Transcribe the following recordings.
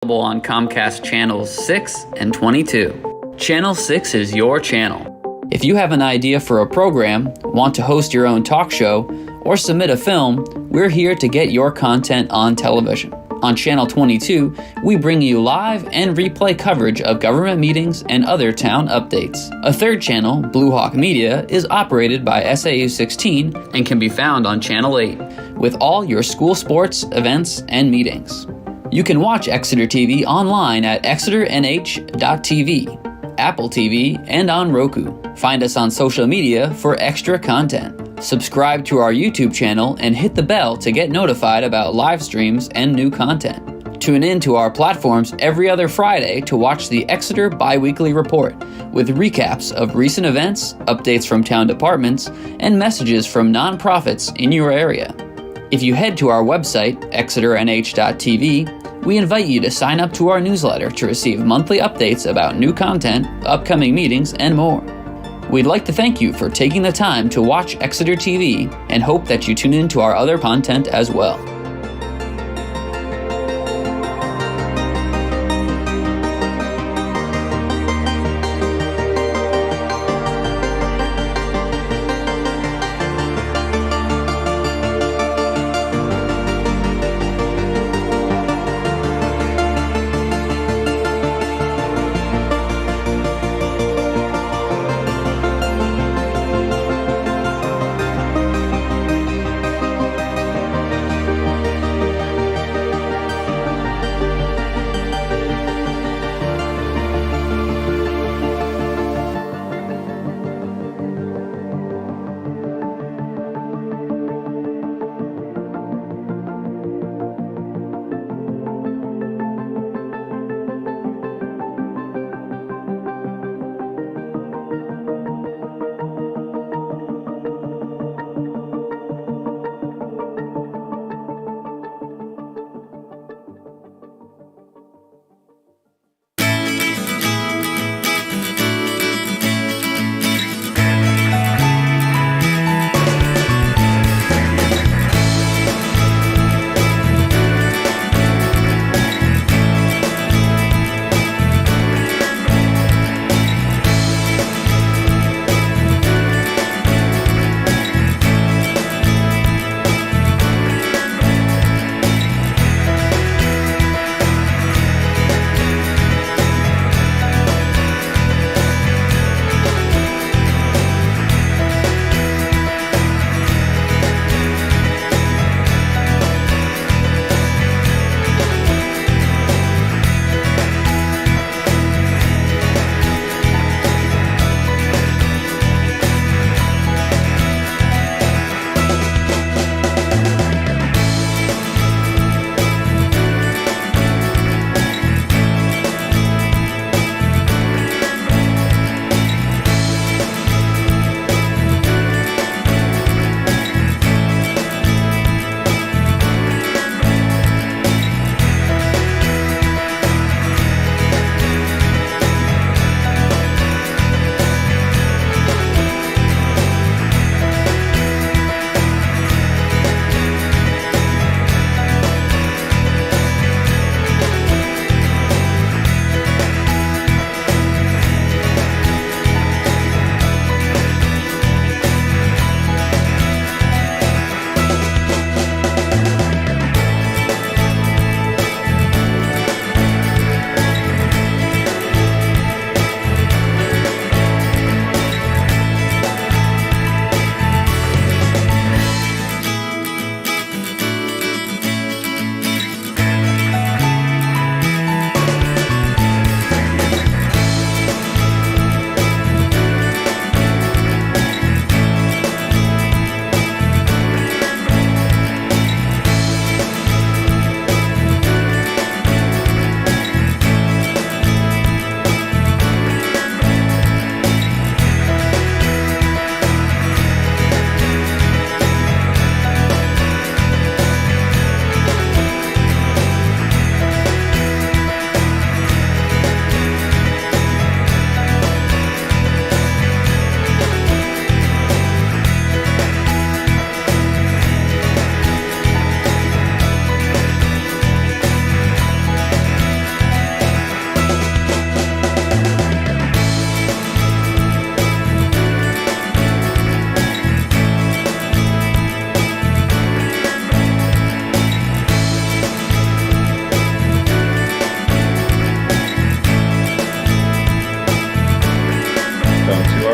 available on Comcast Channels 6 and 22. Channel 6 is your channel. If you have an idea for a program, want to host your own talk show, or submit a film, we're here to get your content on television. On Channel 22, we bring you live and replay coverage of government meetings and other town updates. A third channel, Blue Hawk Media, is operated by SAU 16 and can be found on Channel 8, with all your school sports, events, and meetings. You can watch Exeter TV online at exeternh.tv, Apple TV, and on Roku. Find us on social media for extra content. Subscribe to our YouTube channel and hit the bell to get notified about live streams and new content. Tune in to our platforms every other Friday to watch the Exeter Biweekly Report with recaps of recent events, updates from town departments, and messages from nonprofits in your area. If you head to our website, exeternh.tv, we invite you to sign up to our newsletter to receive monthly updates about new content, upcoming meetings, and more. We'd like to thank you for taking the time to watch Exeter TV and hope that you tune in to our other content as well.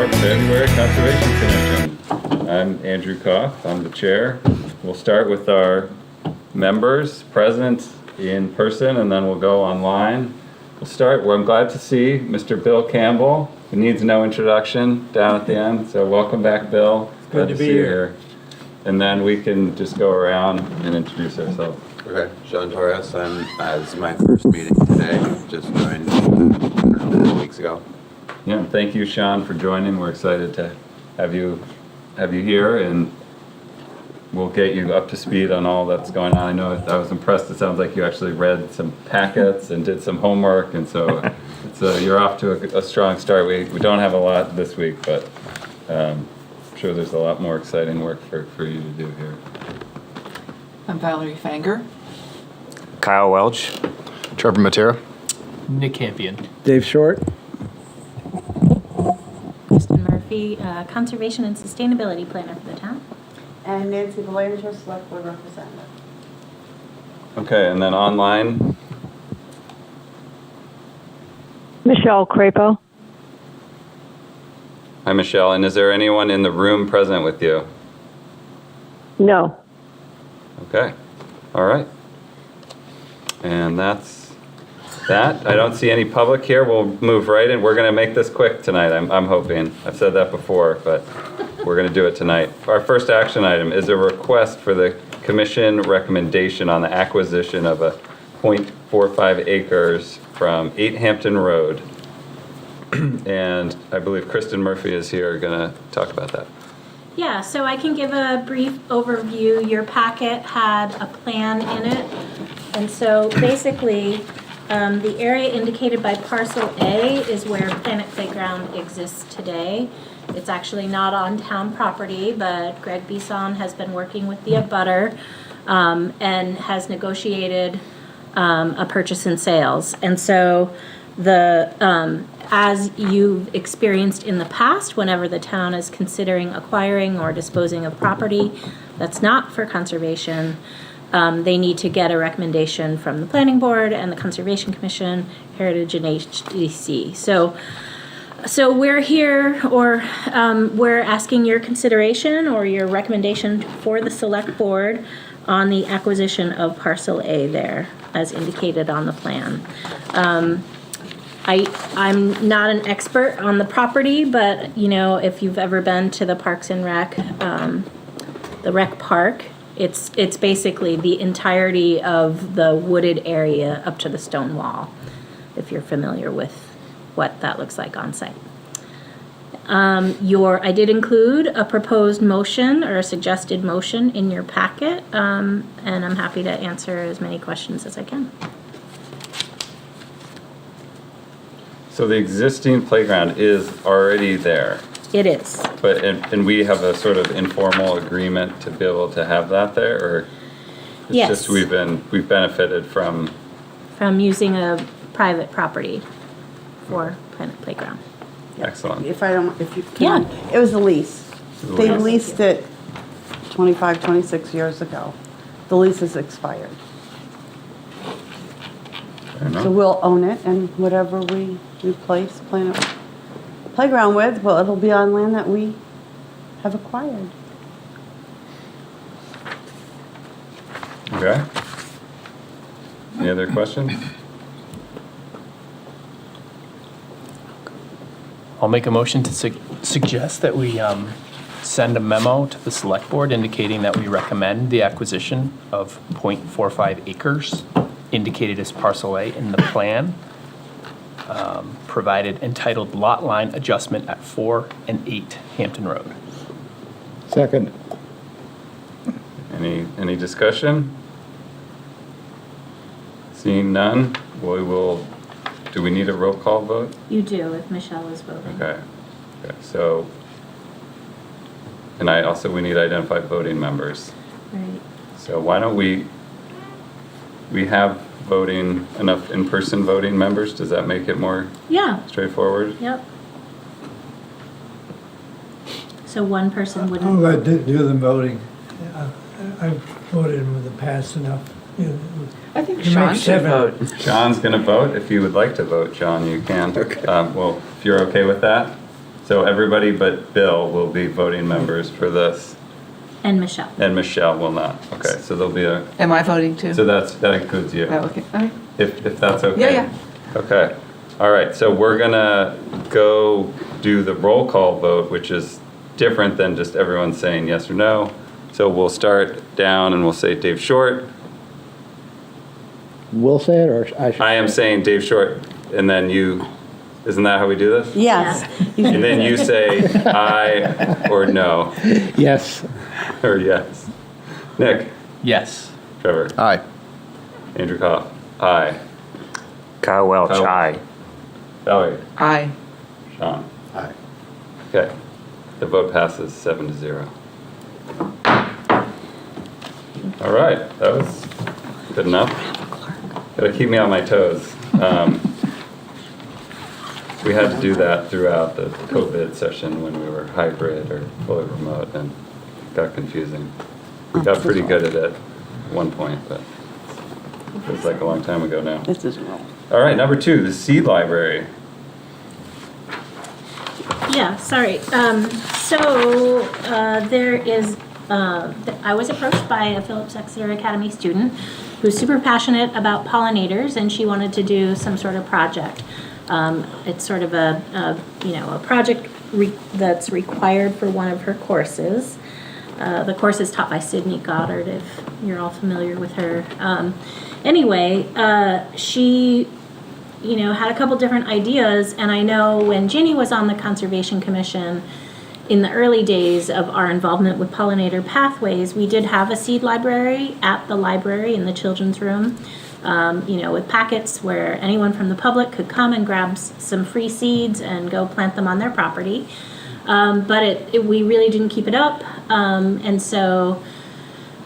4th, February Conservation Commission. I'm Andrew Koff, I'm the chair. We'll start with our members present in person and then we'll go online. We'll start where I'm glad to see Mr. Bill Campbell, who needs no introduction, down at the end. So welcome back, Bill. Good to be here. And then we can just go around and introduce ourselves. Okay, Sean Torres. This is my first meeting today. Just joined a couple weeks ago. Yeah, thank you, Sean, for joining. We're excited to have you here, and we'll get you up to speed on all that's going on. I know I was impressed. It sounds like you actually read some packets and did some homework, and so you're off to a strong start. We don't have a lot this week, but I'm sure there's a lot more exciting work for you to do here. I'm Valerie Fanger. Kyle Welch. Trevor Matera. Nick Campion. Dave Short. Kristen Murphy, Conservation and Sustainability Planner for the town. And Nancy Belanger, Select Board Representative. Okay, and then online, Michelle Crapo. hi, Michelle. And is there anyone in the room present with you? No. Okay, all right. And that's that. I don't see any public here. We'll move right in. We're going to make this quick tonight, I'm hoping. I've said that before, but we're going to do it tonight. Our first action item is a request for the commission recommendation on the acquisition of a 0.45 acres from 8 Hampton Road. And I believe Kristen Murphy is here going to talk about that. Yeah, so I can give a brief overview. Your packet had a plan in it. And so basically, the area indicated by parcel A is where Planet Playground exists today. It's actually not on town property, but Greg Bisson has been working with the abutter and has negotiated a purchase and sales. And so as you've experienced in the past, whenever the town is considering acquiring or disposing of property that's not for conservation, they need to get a recommendation from the Planning Board and the Conservation Commission, Heritage and HDC. So we're here, or we're asking your consideration or your recommendation for the Select Board on the acquisition of parcel A there, as indicated on the plan. I'm not an expert on the property, but you know, if you've ever been to the Parks and Rec, the rec park, it's basically the entirety of the wooded area up to the stone wall, if you're familiar with what that looks like on site. I did include a proposed motion or a suggested motion in your packet, and I'm happy to answer as many questions as I can. So the existing playground is already there. It is. But, and we have a sort of informal agreement to be able to have that there, or? It's Yes. just we've benefited from Using a private property for Planet Playground. excellent. If you can. Yeah. It was a lease. They lease. leased it 25, 26 years ago. The lease is expired. Fair enough. So we'll own it, and whatever we replace Planet Playground with, well, it'll be on land that we have acquired. Okay. Any other questions? I'll make a motion to suggest that we send a memo to the Select Board indicating that we recommend the acquisition of 0.45 acres indicated as parcel A in the plan, provided entitled Lot Line Adjustment at 4 and 8 Hampton Road. Second. Any discussion? Seeing none, do we need a roll call vote? You do, if Michelle is voting. Okay, so, and we need identified voting members. Right. So why don't we have enough in-person voting members? Does that make it more Yeah. straightforward? Yep. So one person I'm wouldn't. going to do the voting. I've voted in the past enough. I think You Sean make should seven. vote. John's gonna vote. If you would like to vote, John, you can. Okay. Well, if you're okay with that. So everybody but Bill will be voting members for this, And Michelle. and Michelle will not. Okay, so there'll be a, Am I voting too? so that includes you. Oh, okay, all right. If that's okay. Yeah, yeah. Okay, all right, so we're gonna go do the roll call vote, which is different than just everyone saying yes or no. So we'll start down and we'll say Dave Short. Will say it, or I should? I am saying Dave Short, and then you, isn't that how we do this? Yes. And then you say aye or no, Yes. or yes. Nick, Yes. Trevor, Aye. Andrew Koff, aye. Kyle Welch, Kyle. aye. Valerie, Aye. Sean. Aye. Okay, the vote passes 7-0. All right, that was good enough. Gotta keep me on my toes. We had to do that throughout the COVID session when we were hybrid or fully remote, and it got confusing. We got pretty good at it at one point, but it feels like a long time ago now. This is wrong. All right, number 2, the seed library. Yeah, sorry. There is, I was approached by a Phillips Exeter Academy student who's super passionate about pollinators, and she wanted to do some sort of project. It's sort of a project that's required for one of her courses. The course is taught by Sydney Goddard, if you're all familiar with her. She had a couple different ideas, and I know when Ginny was on the Conservation Commission, in the early days of our involvement with pollinator pathways, we did have a seed library at the library in the children's room, with packets where anyone from the public could come and grab some free seeds and go plant them on their property. But we really didn't keep it up, and so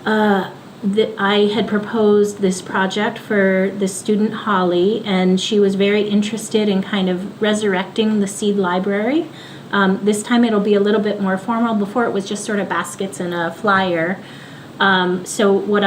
I had proposed this project for the student Holly, and she was very interested in kind of resurrecting the seed library. This time it'll be a little bit more formal. Before it was just sort of baskets and a flyer. So what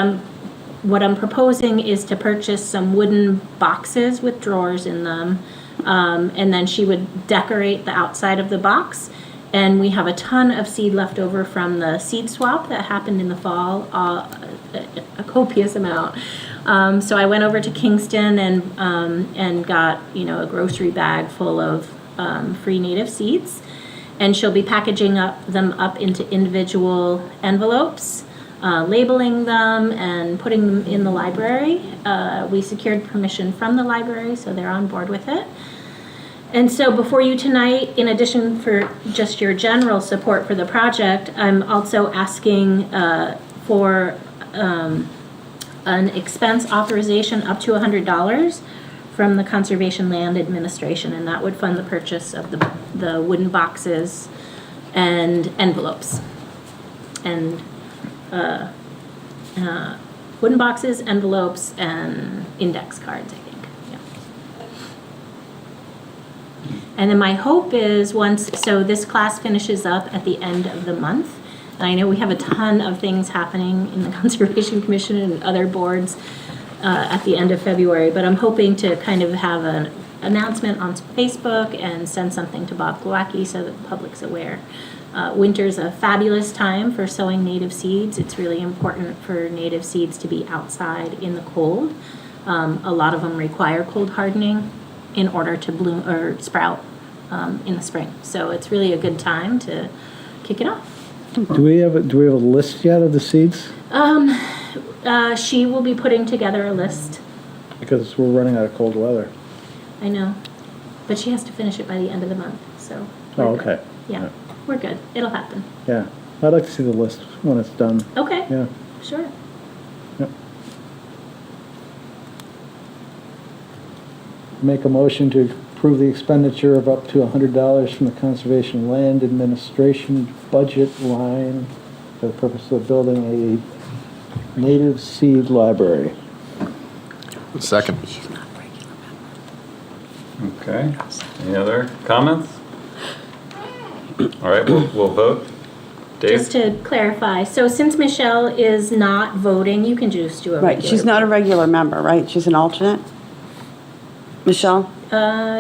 I'm proposing is to purchase some wooden boxes with drawers in them, and then she would decorate the outside of the box. And we have a ton of seed left over from the seed swap that happened in the fall, a copious amount. So I went over to Kingston and got a grocery bag full of free native seeds, and she'll be packaging them up into individual envelopes, labeling them and putting them in the library. We secured permission from the library, so they're on board with it. And so before you tonight, in addition for just your general support for the project, I'm also asking for an expense authorization up to $100 from the Conservation Land Administration, and that would fund the purchase of the wooden boxes and envelopes. And wooden boxes, envelopes, and index cards, I think. Yeah. And then my hope is so this class finishes up at the end of the month. And I know we have a ton of things happening in the Conservation Commission and other boards at the end of February, but I'm hoping to kind of have an announcement on Facebook and send something to Bob Glowacki so that the public's aware. Winter's a fabulous time for sowing native seeds. It's really important for native seeds to be outside in the cold. A lot of them require cold hardening in order to bloom or sprout in the spring. So it's really a good time to kick it off. Do we have a list yet of the seeds? She will be putting together a list. Because we're running out of cold weather. I know, but she has to finish it by the end of the month, so. Oh, we're good. okay. Yeah, we're good. It'll happen. Yeah, I'd like to see the list when it's done. Okay. Yeah. Sure. Yep. Make a motion to approve the expenditure of up to $100 from the Conservation Land Administration budget line for the purpose of building a native seed library. Second. Okay, any other comments? All right, we'll vote. Dave? Just to clarify, so since Michelle is not voting, you can just do a regular. Right, she's not a regular member, right? She's an alternate? Michelle?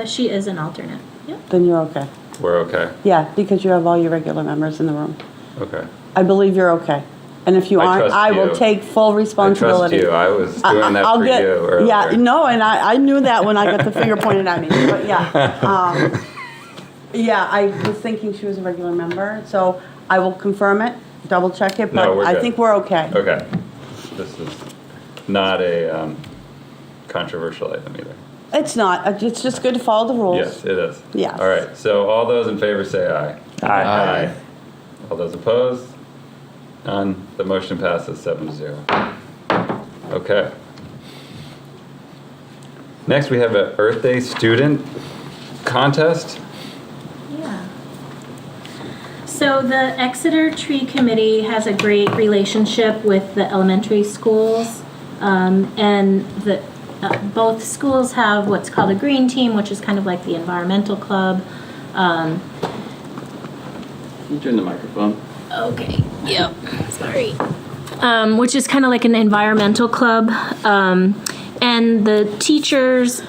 She is an alternate. Yep. Then you're okay. We're okay? Yeah, because you have all your regular members in the room. Okay. I believe you're okay. And if you I aren't, trust I will you. take full I responsibility. trust you. I was doing that I'll for get- you earlier. Yeah, no, and I knew that when I got the finger pointed at me, but yeah. Yeah, I was thinking she was a regular member, so I will confirm it, double check it, No, but we're I good. think we're okay. Okay. This is not a controversial item either. It's not, it's just good to follow the rules. Yes, it is. Yes. All right, so all those in favor say aye. Aye. All those opposed? None. The motion passes 7-0. Okay. Next, we have an Earth Day student contest. Yeah. So the Exeter Tree Committee has a great relationship with the elementary schools. And both schools have what's called a green team, which is kind of like the environmental club. Can you turn the microphone? Okay, yep, sorry. Which is kind of like an environmental club. And the teachers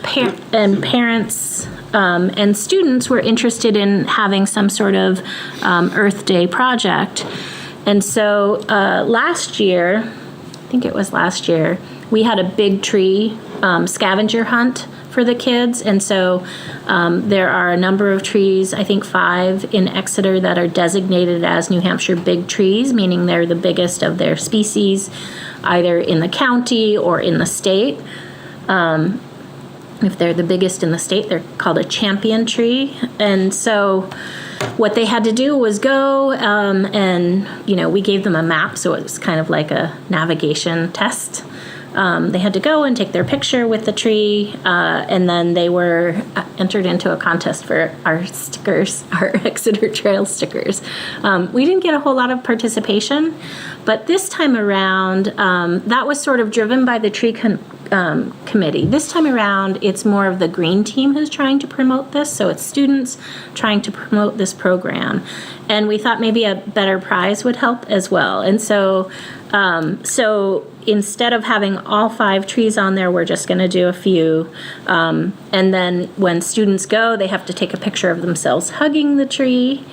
and parents and students were interested in having some sort of Earth Day project. And so last year, I think it was last year, we had a big tree scavenger hunt for the kids. And so there are a number of trees, I think 5 in Exeter, that are designated as New Hampshire big trees, meaning they're the biggest of their species, either in the county or in the state. If they're the biggest in the state, they're called a champion tree. And so what they had to do was go and, we gave them a map, so it was kind of like a navigation test. They had to go and take their picture with the tree, and then they were entered into a contest for our stickers, our Exeter Trail stickers. We didn't get a whole lot of participation, but this time around, that was sort of driven by the tree committee. This time around, it's more of the green team who's trying to promote this, so it's students trying to promote this program. And we thought maybe a better prize would help as well. And so instead of having all 5 trees on there, we're just going to do a few. And then when students go, they have to take a picture of themselves hugging the tree,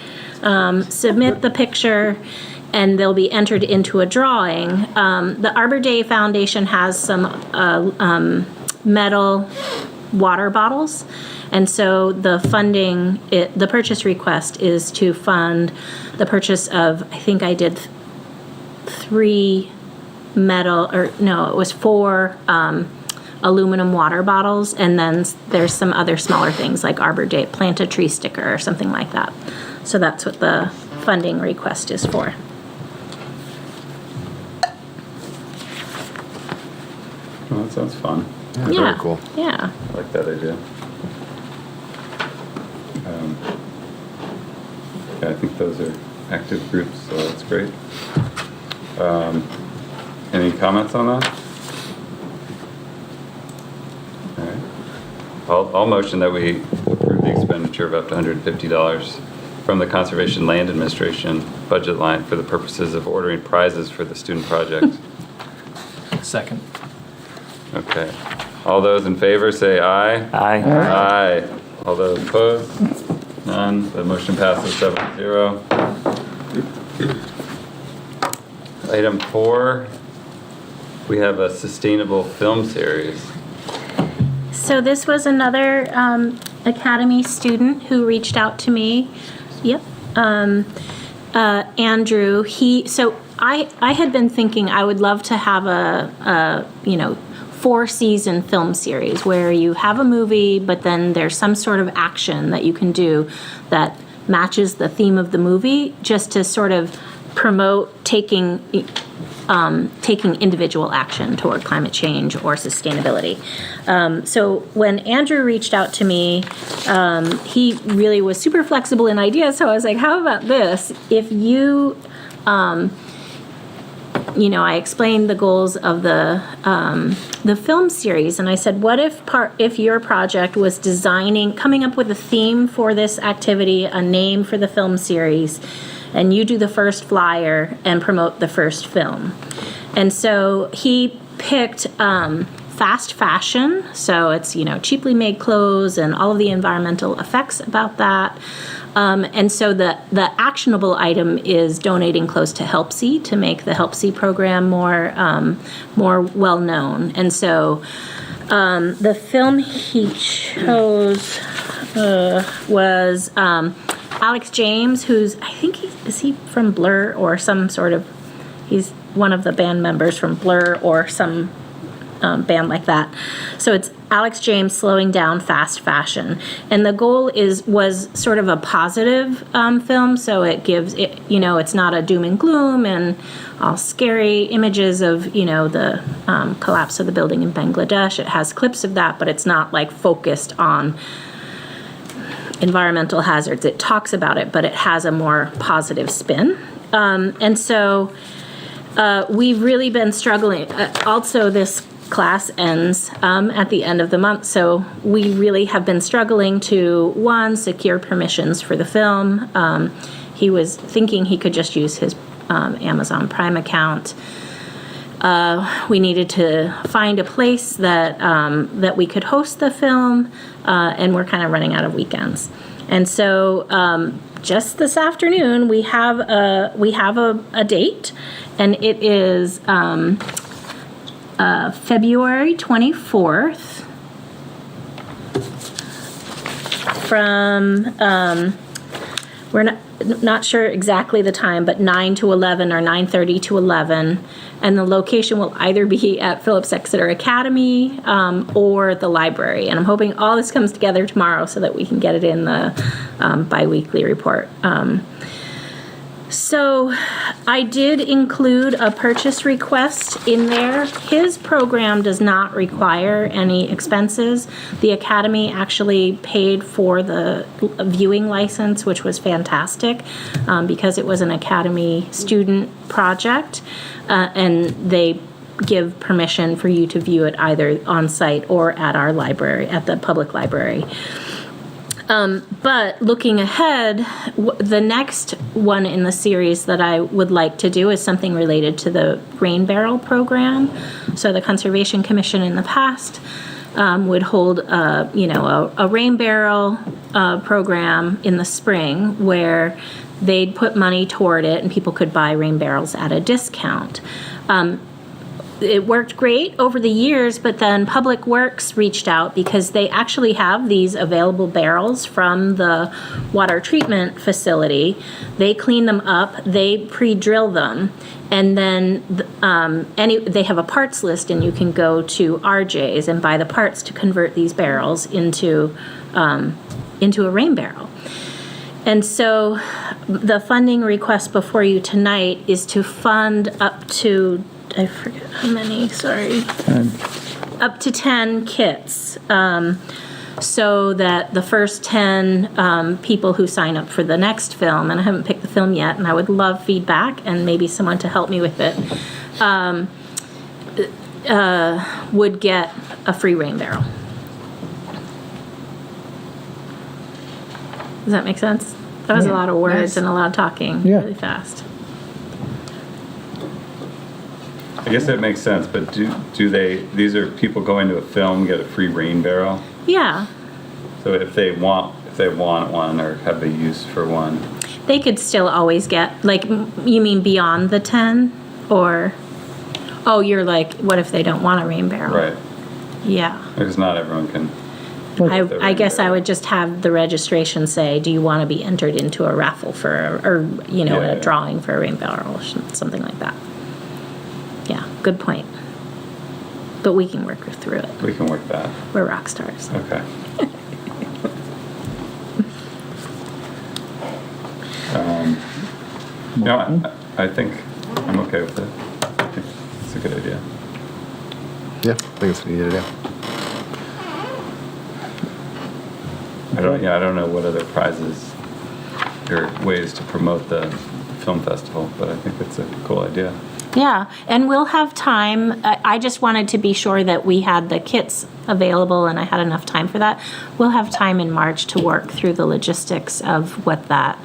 submit the picture, and they'll be entered into a drawing. The Arbor Day Foundation has some metal water bottles. And so the funding, the purchase request is to fund the purchase of, I think I did 3 metal, or no, it was 4 aluminum water bottles, and then there's some other smaller things like Arbor Day, plant a tree sticker or something like that. So that's what the funding request is for. Well, that sounds fun. Yeah. Very cool. Yeah. I like that idea. Yeah, I think those are active groups, so that's great. Any comments on that? All right. I'll motion that we approve the expenditure of up to $150 from the Conservation Land Administration budget line for the purposes of ordering prizes for the student project. Second. Okay. All those in favor say aye. Aye. Aye. All those opposed? None. The motion passes 7-0. Item 4, we have a sustainable film series. So this was another Academy student who reached out to me. Yep. Andrew, I had been thinking I would love to have a 4-season film series where you have a movie, but then there's some sort of action that you can do that matches the theme of the movie, just to sort of promote taking individual action toward climate change or sustainability. So when Andrew reached out to me, he really was super flexible in ideas. So I was like, how about this? If you, I explained the goals of the film series, and I said, what if your project was coming up with a theme for this activity, a name for the film series, and you do the first flyer and promote the first film. And so he picked fast fashion, so it's, cheaply made clothes and all of the environmental effects about that. And so the actionable item is donating clothes to HelpSee to make the HelpSee program more well known. And so the film he chose was Alex James, who's, I think is he from Blur or some sort of, he's one of the band members from Blur or some band like that. So it's Alex James slowing down fast fashion, and the goal was sort of a positive film. So it gives it, it's not a doom and gloom and all scary images of the collapse of the building in Bangladesh. It has clips of that, but it's not like focused on environmental hazards. It talks about it, but it has a more positive spin. And so we've really been struggling. Also, this class ends at the end of the month, so we really have been struggling to, one, secure permissions for the film. He was thinking he could just use his Amazon Prime account. We needed to find a place that we could host the film, and we're kind of running out of weekends. And so just this afternoon we have a date, and it is February 24th from we're not sure exactly the time, but 9 to 11 or 9:30 to 11. And the location will either be at Phillips Exeter Academy or the library. And I'm hoping all this comes together tomorrow so that we can get it in the bi-weekly report. So I did include a purchase request in there. His program does not require any expenses. The Academy actually paid for the viewing license, which was fantastic because it was an Academy student project, and they give permission for you to view it either on site or at our library, at the public library. But looking ahead, the next one in the series that I would like to do is something related to the rain barrel program. So the Conservation Commission in the past would hold a rain barrel program in the spring where they'd put money toward it and people could buy rain barrels at a discount. It worked great over the years, but then Public Works reached out because they actually have these available barrels from the water treatment facility. They clean them up, they pre-drill them, and then they have a parts list, and you can go to RJ's and buy the parts to convert these barrels into a rain barrel. And so the funding request before you tonight is to fund up to, I forget how many, sorry. 10. Up to 10 kits, so that the first 10 people who sign up for the next film, and I haven't picked the film yet, and I would love feedback and maybe someone to help me with it, would get a free rain barrel. Does that make sense? That was a lot of words and a lot of talking really fast. I guess that makes sense, but do these are people going to a film get a free rain barrel? Yeah. So if they want one or have a use for one, They could still always get, like, you mean beyond the 10? Or, oh, you're like, what if they don't want a rain barrel? right? Yeah. Because not everyone can. I guess I would just have the registration say, do you want to be entered into a raffle a drawing for a rain barrel or something like that. Yeah, good point. But we can work through it. We can work that. We're rock stars. Okay. I think I'm okay with it. I think it's a good idea. Yeah, I think it's what you need to do. I don't know what other prizes or ways to promote the film festival, but I think it's a cool idea. Yeah, and we'll have time. I just wanted to be sure that we had the kits available and I had enough time for that. We'll have time in March to work through the logistics of what that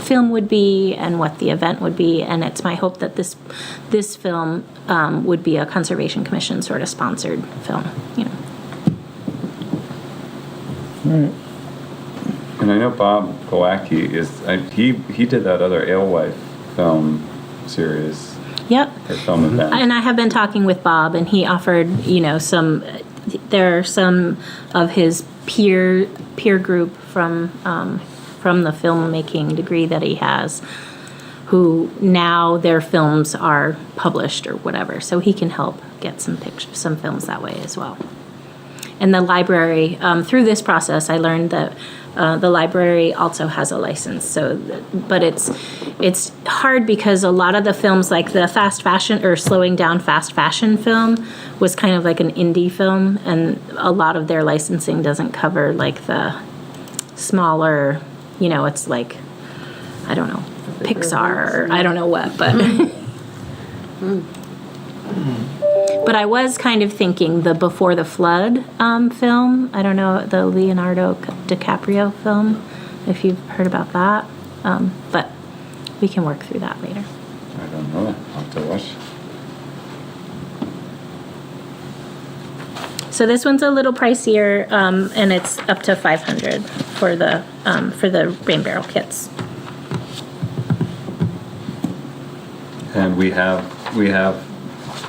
film would be and what the event would be. And it's my hope that this film would be a Conservation Commission sort of sponsored film, you know. All right. And I know Bob Kowacki he did that other Alewife film series. Yep. Or film event. And I have been talking with Bob, and he offered, you know, there are some of his peer group from the filmmaking degree that he has, who now their films are published or whatever, so he can help get some films that way as well. And the library, through this process, I learned that the library also has a license. But it's hard because a lot of the films, like the fast fashion or slowing down fast fashion film, was kind of like an indie film, and a lot of their licensing doesn't cover like the smaller, you know, it's like, I don't know, Pixar or I don't know what, but. But I was kind of thinking the Before the Flood film. I don't know, the Leonardo DiCaprio film, if you've heard about that. But we can work through that later. I don't know. I'll have to watch. So this one's a little pricier, and it's up to $500 for the rain barrel kits. And we have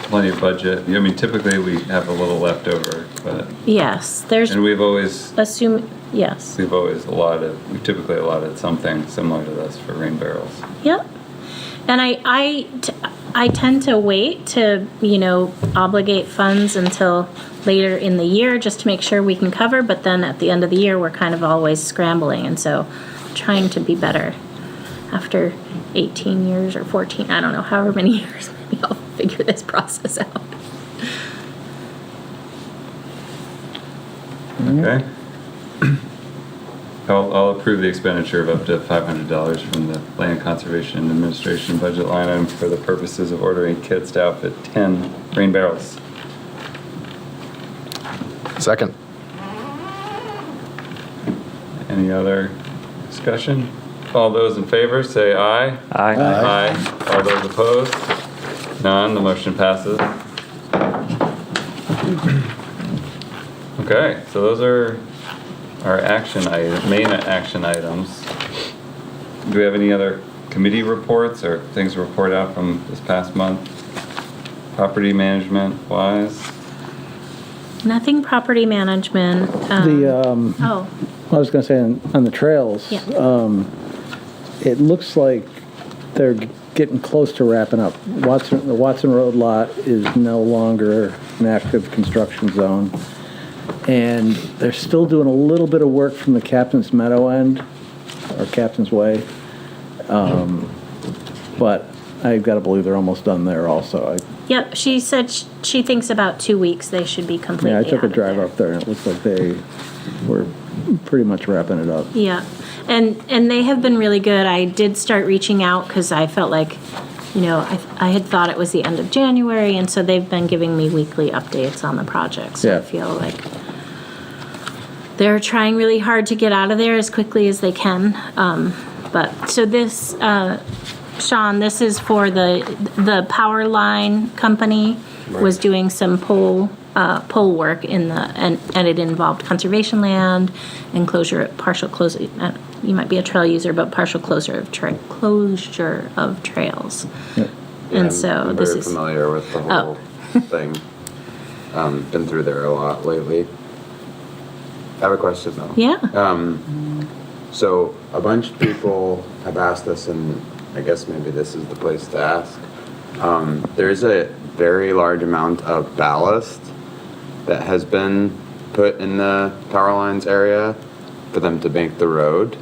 plenty of budget. I mean, typically we have a little left over, but. Yes, And we've always yes. we've typically allotted something similar to this for rain barrels. Yep. And I tend to wait to, you know, obligate funds until later in the year just to make sure we can cover, but then at the end of the year we're kind of always scrambling, and so trying to be better after 18 years or 14, I don't know, however many years, maybe I'll figure this process out. Okay. I'll approve the expenditure of up to $500 from the Land Conservation Administration budget line item for the purposes of ordering kits to outfit 10 rain barrels. Second. Any other discussion? All those in favor say aye. Aye. Aye. All those opposed? None. The motion passes. Okay, so those are our main action items. Do we have any other committee reports or things to report out from this past month? Property management wise? Nothing property management. I was going to say on the trails, Yeah. It looks like they're getting close to wrapping up. The Watson Road lot is no longer an active construction zone. And they're still doing a little bit of work from the Captain's Meadow end, or Captain's Way. But I've got to believe they're almost done there also. Yep, she said she thinks about 2 weeks they should be completely Yeah, I took out a of drive there. up there, and it looks like they were pretty much wrapping it up. Yeah, and they have been really good. I did start reaching out because I felt like, you know, I had thought it was the end of January, and so they've been giving me weekly updates on the project. So Yeah. I feel like they're trying really hard to get out of there as quickly as they can. But so this, Sean, this is for the power line company was doing some pole work and it involved conservation land and partial closure. You might be a trail user, but partial closure of trails. And so I'm this very is familiar with the whole thing. Been through there a lot lately. I have a question though. Yeah. So a bunch of people have asked us, and I guess maybe this is the place to ask. There's a very large amount of ballast that has been put in the power lines area for them to make the road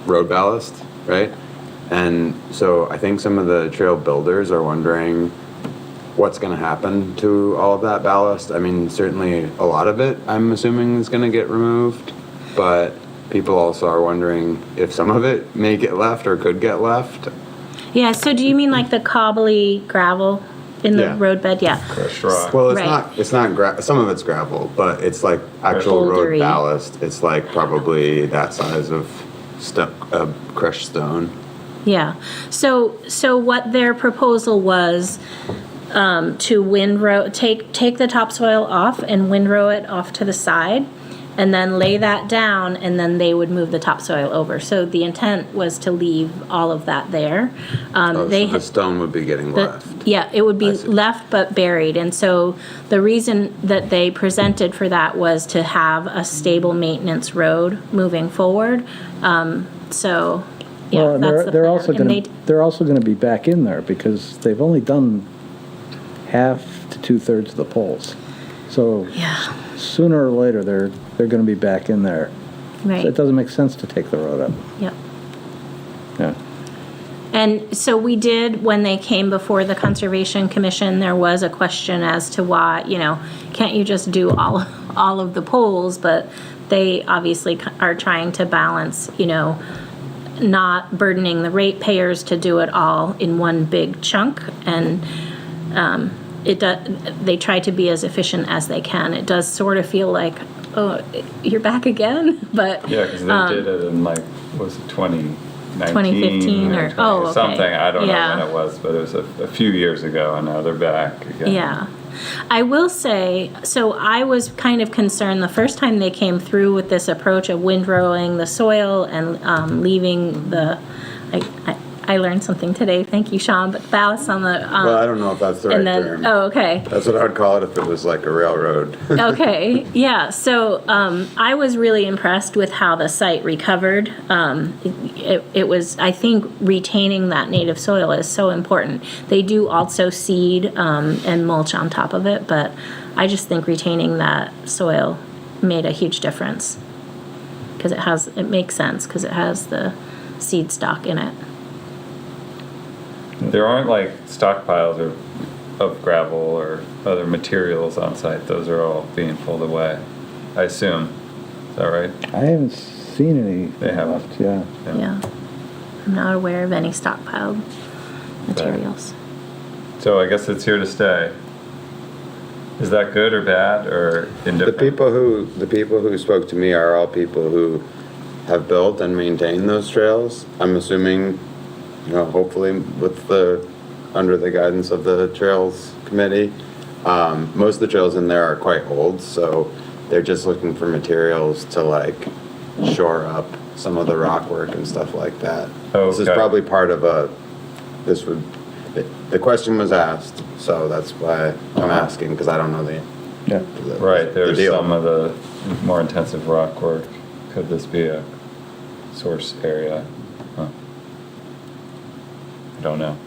ballast, right? And so I think some of the trail builders are wondering what's going to happen to all of that ballast. I mean, certainly a lot of it, I'm assuming, is going to get removed, but people also are wondering if some of it may get left or could get left. Yeah, so do you mean like the cobbly gravel in the Yeah. roadbed, yeah. Crushed rock. Well, Right. it's not some of it's gravel, but it's like actual road Bouldery. ballast. It's like probably that size of crushed stone. Yeah. So what their proposal was, to windrow, take the topsoil off and windrow it off to the side, and then lay that down, and then they would move the topsoil over. So the intent was to leave all of that there. Oh, They so the stone would be getting left. Yeah, it would I be see. left but buried. And so the reason that they presented for that was to have a stable maintenance road moving forward. So, yeah, Well, and that's the they're plan. also And gonna, they- they're also gonna be back in there because they've only done half to 2/3 of the poles. So Yeah, sooner or later, they're gonna be back in there. So right, it doesn't make sense to take the road up. yep. Yeah. And so we did, when they came before the Conservation Commission, there was a question as to why, can't you just do all of the poles? But they obviously are trying to balance, not burdening the ratepayers to do it all in one big chunk. And they try to be as efficient as they can. It does sort of feel like, oh, you're back again, but. Yeah, because they did it in was it 2019? 2015 or- oh, okay. Something, I don't Yeah. know when it was, but it was a few years ago, and now they're back again. Yeah. I will say, so I was kind of concerned the first time they came through with this approach of windrowing the soil and leaving I learned something today, thank you, Sean, but ballast on the. Well, I don't know if that's the right and then, term. oh, okay. That's what I would call it if it was like a railroad. Okay, yeah, so I was really impressed with how the site recovered. It was, I think, retaining that native soil is so important. They do also seed and mulch on top of it, but I just think retaining that soil made a huge difference. Because it makes sense, because it has the seed stock in it. There aren't stockpiles of gravel or other materials on site. Those are all being pulled away, I assume. Is that right? I haven't seen any They haven't. left, yeah. Yeah. I'm not aware of any stockpiled materials. So I guess it's here to stay. Is that good or bad or indifferent? The people who spoke to me are all people who have built and maintained those trails. I'm assuming, hopefully under the guidance of the Trails Committee. Most of the trails in there are quite old, so they're just looking for materials to shore up some of the rock work and stuff like that. Oh, This is okay. probably part of the question was asked, so that's why I'm asking, because I don't know Yeah. Right, there's deal. some of the more intensive rock work. Could this be a source area? Huh. I don't know.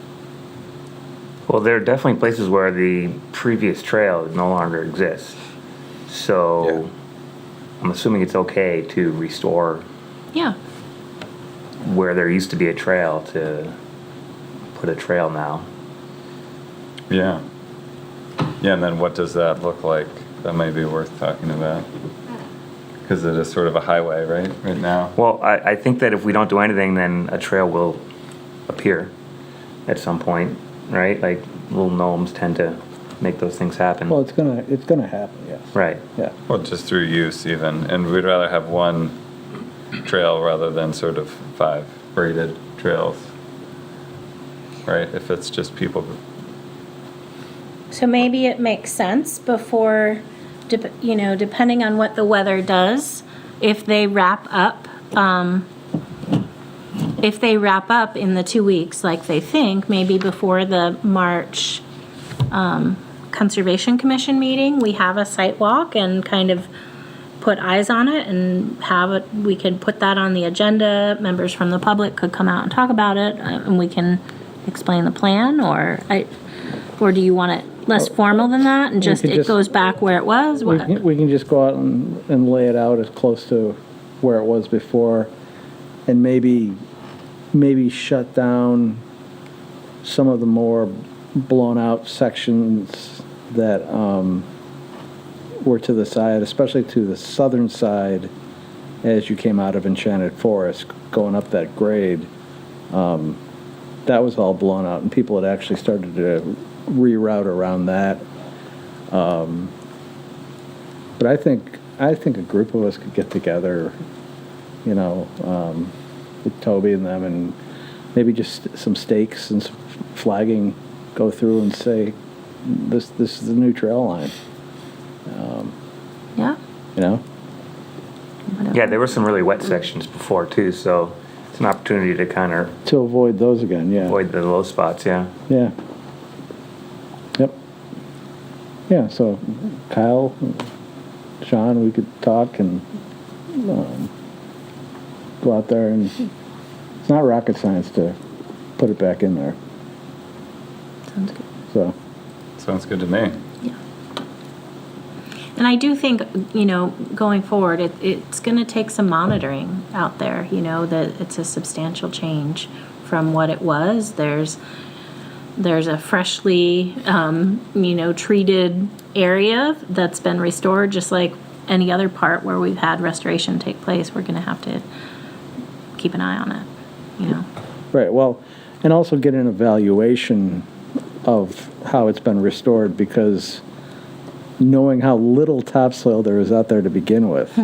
Well, there are definitely places where the previous trail no longer exists. So Yeah. I'm assuming it's okay to restore Yeah. where there used to be a trail to put a trail now. Yeah. Yeah, and then what does that look like? That may be worth talking about. Because it is sort of a highway, right now? Well, I think that if we don't do anything, then a trail will appear at some point, right? Like little gnomes tend to make those things happen. Well, it's gonna happen, yes. Right. Yeah. Well, just through use even. And we'd rather have one trail rather than sort of 5 braided trails. Right? If it's just people. So maybe it makes sense before, depending on what the weather does, if they wrap up in the 2 weeks like they think, maybe before the March Conservation Commission meeting, we have a site walk and kind of put eyes on it and we could put that on the agenda. Members from the public could come out and talk about it, and we can explain the plan, or do you want it less formal than that and it goes back where it was? We can just go out and lay it out as close to where it was before, and maybe shut down some of the more blown out sections that were to the side, especially to the southern side as you came out of Enchanted Forest, going up that grade. That was all blown out, and people had actually started to reroute around that. But I think a group of us could get together, with Toby and them, and maybe just some stakes and some flagging, go through and say, this is the new trail line. Yeah. Whatever. Yeah, there were some really wet sections before too, so it's an opportunity to kind of To avoid those again, yeah. avoid the low spots, yeah. Yeah. Yep. Yeah, so Kyle, Sean, we could talk and go out there, and it's not rocket science to put it back in there. Sounds good. So, Sounds good to me. Yeah. And I do think, going forward, it's going to take some monitoring out there, that it's a substantial change from what it was. There's a freshly, treated area that's been restored, just like any other part where we've had restoration take place. We're going to have to keep an eye on it, right, well, and also get an evaluation of how it's been restored, because knowing how little topsoil there is out there to begin with,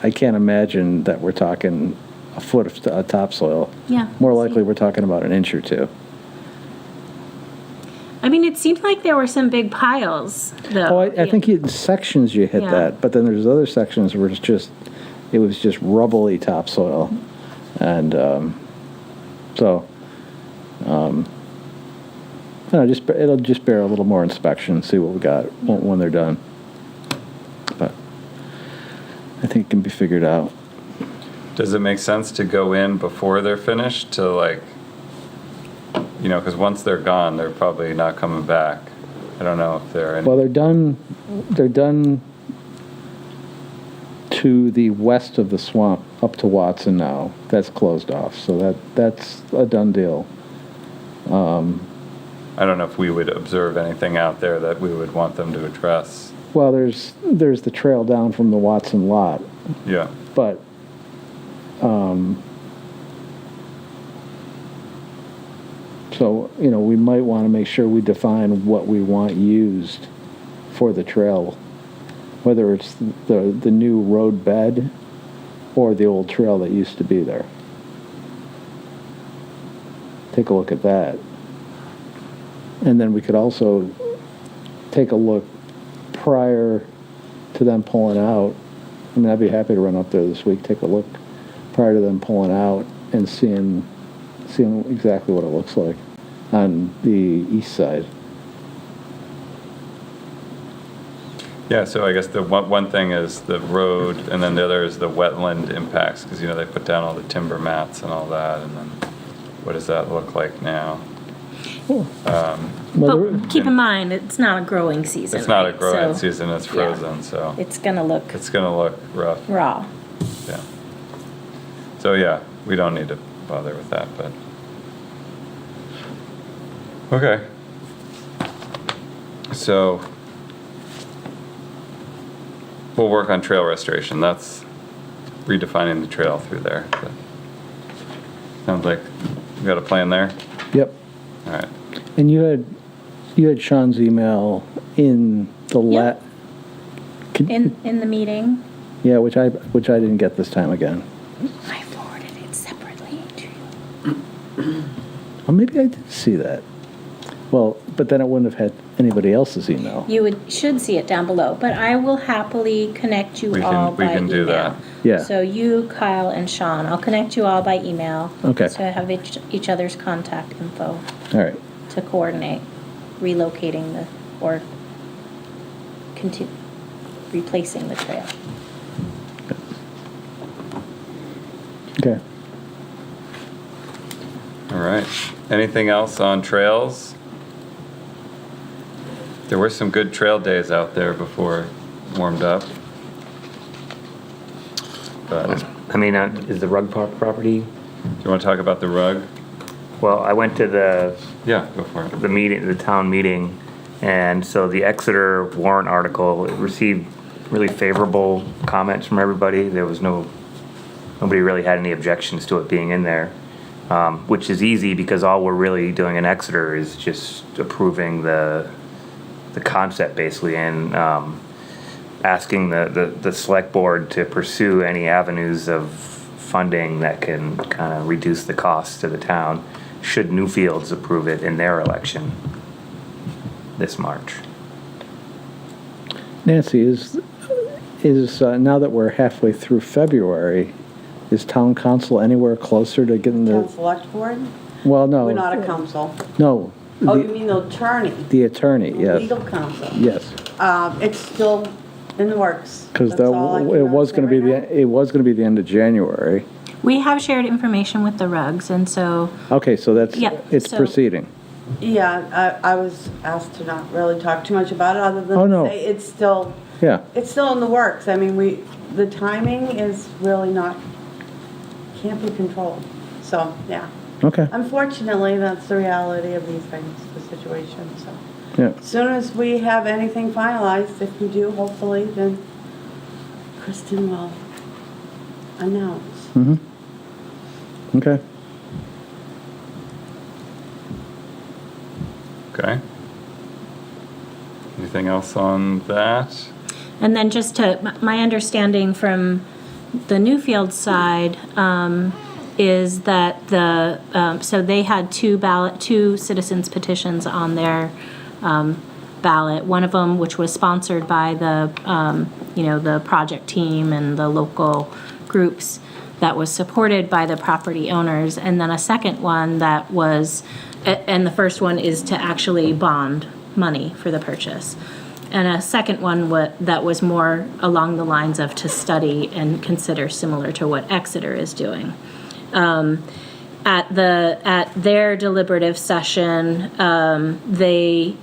I can't imagine that we're talking a foot of topsoil. Yeah. More likely we're talking about an inch or two. I mean, it seemed like there were some big piles, though. Oh, I think in sections you hit Yeah. that, but then there's other sections where it was just rubbly topsoil. And it'll just bear a little more inspection, see what we got when they're done. But I think it can be figured out. Does it make sense to go in before they're finished to because once they're gone, they're probably not coming back. I don't know if they're in. Well, they're done to the west of the swamp up to Watson now. That's closed off, so that's a done deal. I don't know if we would observe anything out there that we would want them to address. Well, there's the trail down from the Watson lot, Yeah. but so we might want to make sure we define what we want used for the trail, whether it's the new road bed or the old trail that used to be there. Take a look at that. And then we could also take a look prior to them pulling out. I mean, I'd be happy to run up there this week, take a look prior to them pulling out and seeing exactly what it looks like on the east side. Yeah, so I guess the one thing is the road, and then the other is the wetland impacts, because they put down all the timber mats and all that, and then what does that look like now? But keep in mind, it's not a growing season. It's not a right? growing So, season, it's frozen, so It's gonna look it's gonna look rough. raw. Yeah. So yeah, we don't need to bother with that, but. Okay. So we'll work on trail restoration. That's redefining the trail through there. But sounds like we got a plan there. Yep. All right. And you had Sean's email in the Yep. In the meeting, yeah, which I didn't get this time again. I forwarded it separately to you. Well, maybe I did see that. Well, but then it wouldn't have had anybody else's email. You should see it down below, but I will happily connect you We all can by email. do that. Yeah. So you, Kyle, and Sean, I'll connect you all by email. Okay. To have each other's contact info All right. to coordinate relocating or replacing the trail. Okay. All right. Anything else on trails? There were some good trail days out there before it warmed up. But do I mean, is the rug park property? you want to talk about the rug? Well, I went to the Yeah, go for it. meeting, the town meeting, and so the Exeter warrant article, it received really favorable comments from everybody. There was nobody really had any objections to it being in there. which is easy because all we're really doing in Exeter is just approving the concept basically, and asking the select board to pursue any avenues of funding that can kind of reduce the costs to the town, should Newfields approve it in their election this March. Nancy, is now that we're halfway through February, is town council anywhere closer to getting Town the, select board? well, no. We're not a council. No. Oh, you the- mean the attorney? The attorney, yes. Legal counsel. Yes, It's still in the works. because That's all I can it was say going to be right now. it was going to be the end of January. We have shared information with the rugs, and so, Okay, so that's, Yeah, it's so- proceeding. Yeah, I was asked to not really talk too much about it, other than Oh, to no. say it's still in the works. I mean, the timing is really can't be controlled. So, yeah. Okay, Unfortunately, that's the reality of these things, the situation, so. yeah. As soon as we have anything finalized, if we do, hopefully, then Kristen will announce. Mm-hmm. Okay. Okay. Anything else on that? and then just my understanding from the Newfield side, is that so they had two citizens petitions on their, ballot. One of them, which was sponsored by the, the project team and the local groups, that was supported by the property owners. And then a second one that was, and the first one is to actually bond money for the purchase. And a second one that was more along the lines of to study and consider, similar to what Exeter is doing. At their deliberative session, they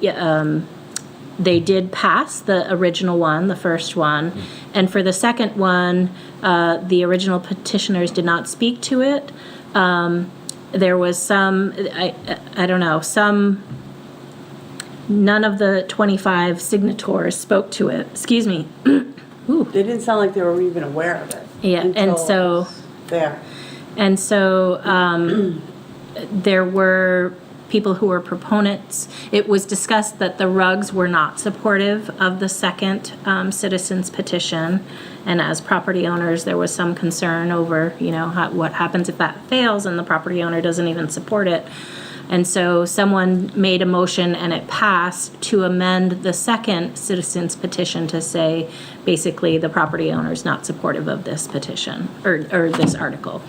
did pass the original one, the first one, and for the second one, the original petitioners did not speak to it. There was some, I don't know, none of the 25 signatories spoke to it. Excuse me. Ooh. They didn't sound like they were even aware of it. Yeah, and until so- it was there. And so there were people who were proponents. It was discussed that the rugs were not supportive of the second citizens petition. And as property owners, there was some concern over, what happens if that fails and the property owner doesn't even support it. And so someone made a motion and it passed to amend the second citizens petition to say, basically, the property owner is not supportive of this petition or this article.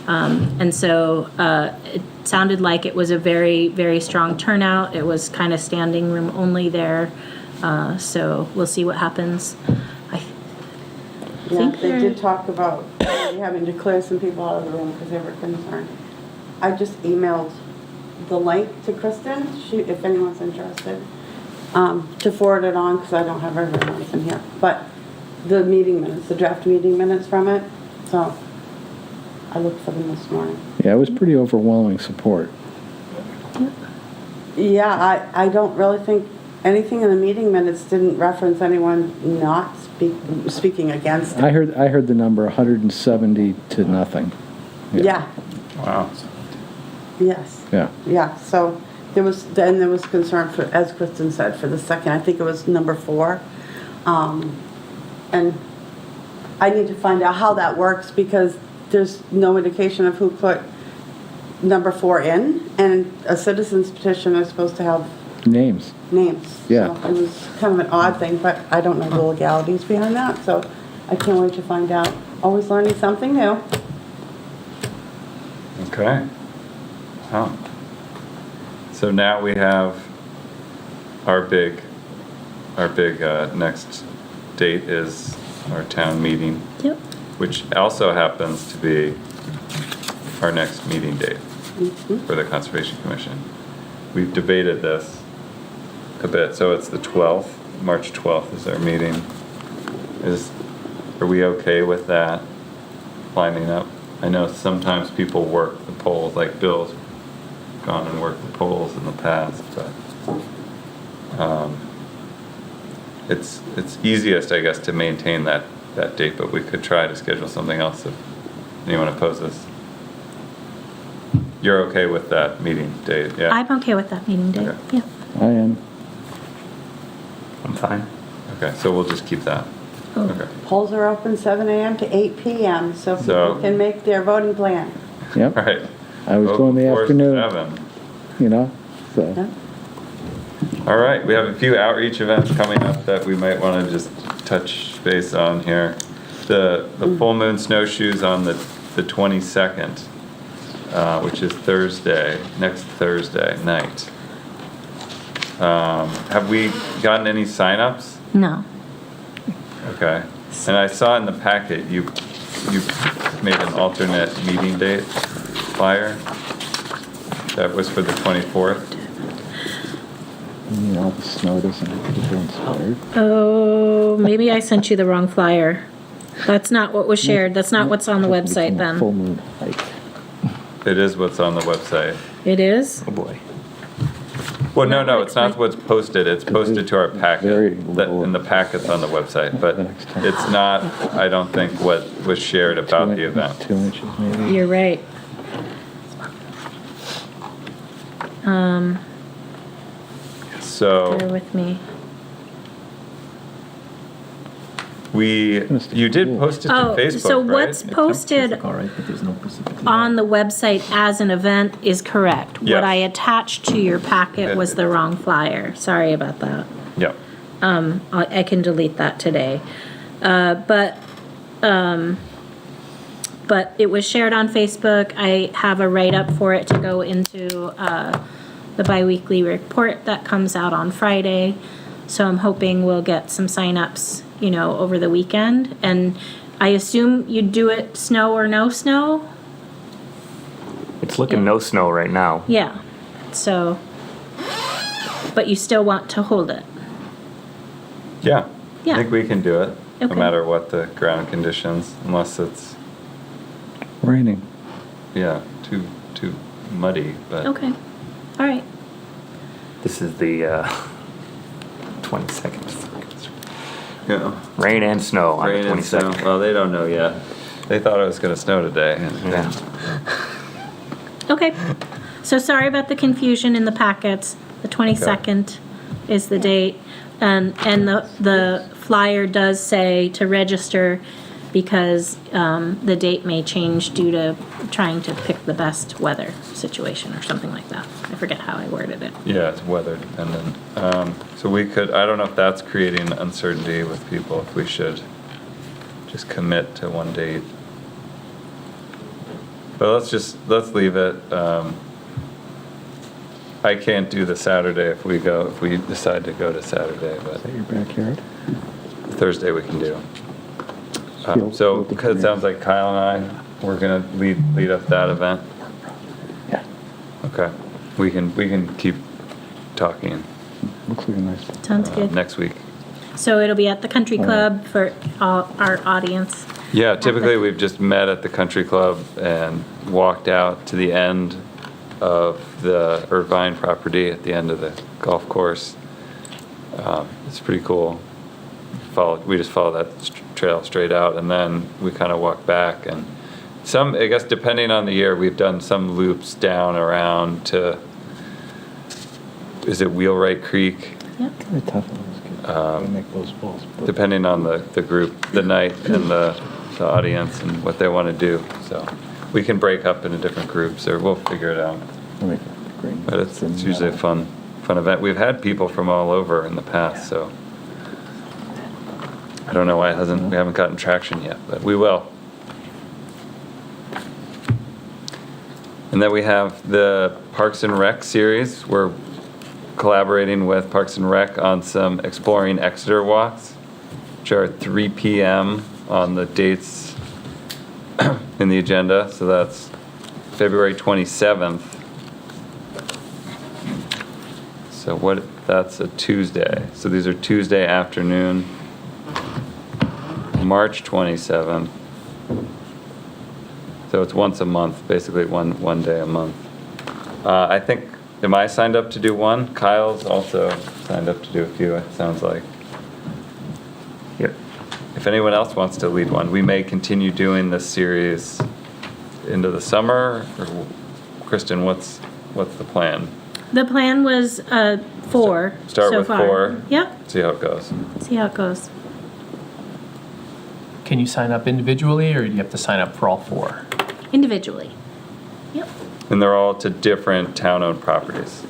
And so it sounded like it was a very, very strong turnout. It was kind of standing room only there. So we'll see what happens. Yeah, think they they're- did talk about maybe having to clear some people out of the room because they were concerned. I just emailed the link to Kristen, if anyone's interested, to forward it on, because I don't have everyone's in here. But the meeting minutes, the draft meeting minutes from it, so I looked for them this morning. Yeah, it was pretty overwhelming support. Yeah, I don't really think anything in the meeting minutes didn't reference anyone not speaking against it. I heard the number 170 to nothing. Yeah, Wow. yes. Yeah. Yeah, so there was concern for, as Kristen said, for the second, I think it was number 4. And I need to find out how that works because there's no indication of who put number 4 in, and a citizen's petition is supposed to have Names. names. Yeah. So it was kind of an odd thing, but I don't know the legalities behind that, so I can't wait to find out. Always learning something new. Okay. Wow. So now we have our big next date is our town meeting, Yep. which also happens to be our next meeting date for the Conservation Commission. We've debated this a bit, so it's the 12th, March 12th is our meeting. Are we okay with that lining up? I know sometimes people work the polls, like Bill's gone and worked the polls in the past, but it's easiest, I guess, to maintain that date, but we could try to schedule something else if anyone opposes. you're okay with that meeting date, yeah? I'm okay with that meeting date, Okay. yeah. I am. I'm fine. Okay, so we'll just keep that. Oh. Okay. Polls are open 7 a.m. to 8 p.m. so So- people can make their voting plan. Yep. All right. I was Vote going the before afternoon, 7. you know, so. Yeah. All right, we have a few outreach events coming up that we might want to just touch base on here. The full moon snowshoes on the 22nd, which is Thursday, next Thursday night. Have we gotten any signups? No. Okay. And I saw in the packet, you made an alternate meeting date flyer. That was for the 24th. You know, the snow doesn't make people inspired. Oh, maybe I sent you the wrong flyer. That's not what was shared. That's not what's on the website Full then. moon hike. It is what's on the website. It is? Oh, boy. Well, no, No, it's not it's what's posted. It's posted to our Very packet, low. and the packet's on the website, but The next time. it's not, I don't think, what was shared about the event. 2 inches maybe. You're right. So Bear with me. you did post it to Oh, Facebook, so right? what's posted on the website as an event is correct. Yes. What I attached to your packet was the wrong flyer. Sorry about that. Yeah. I can delete that today. But it was shared on Facebook. I have a write-up for it to go into the biweekly report that comes out on Friday. So I'm hoping we'll get some signups, over the weekend. And I assume you do it snow or no snow? It's looking no snow right now. Yeah. So, but you still want to hold it? Yeah. Yeah. I think we can do it, no Okay. matter what the ground conditions, unless it's, Raining. yeah, too muddy, but. Okay. All right. This is the 22nd. Yeah. Rain and snow on Rain the and snow. 22nd. Well, they don't know yet. They thought it was gonna snow today. Yeah. Okay. So sorry about the confusion in the packets. The 22nd is the date. And the flyer does say to register because the date may change due to trying to pick the best weather situation or something like that. I forget how I worded it. Yeah, it's weather dependent. So we could, I don't know if that's creating uncertainty with people, if we should just commit to one date. But let's leave it. I can't do the Saturday if we decide to go to Saturday, but Is that your backyard? Thursday we can do. Field- So, field because it sounds like Kyle and I, we're gonna lead up that event. Yeah. Okay, we can keep talking Looks like a nice. Sounds good. next week. So it'll be at the country club for all our audience. Yeah, typically we've just met at the country club and walked out to the end of the Irvine property at the end of the golf course. It's pretty cool. We just follow that trail straight out, and then we kind of walk back. And I guess depending on the year, we've done some loops down around to, is it Wheelwright Creek? Yep. Very tough on those kids. They make those balls. but- Depending on the group, the night, and the audience, and what they want to do. So we can break up into different groups, or we'll figure it out. They make green. But it's usually a fun event. We've had people from all over in the past, so I don't know why we haven't gotten traction yet, but we will. And then we have the Parks and Rec series. We're collaborating with Parks and Rec on some Exploring Exeter walks, which are 3 p.m. on the dates in the agenda. So that's February 27th. So that's a Tuesday. So these are Tuesday afternoon, March 27th. So it's once a month, basically one day a month. I think, am I signed up to do one? Kyle's also signed up to do a few, it sounds like. Yep. If anyone else wants to lead one, we may continue doing this series into the summer, or Kristen, what's the plan? The plan was 4 Start so with far. 4. Yep, See how it goes. see how it goes. Can you sign up individually, or do you have to sign up for all 4? Individually. Yep. And they're all to different town-owned properties.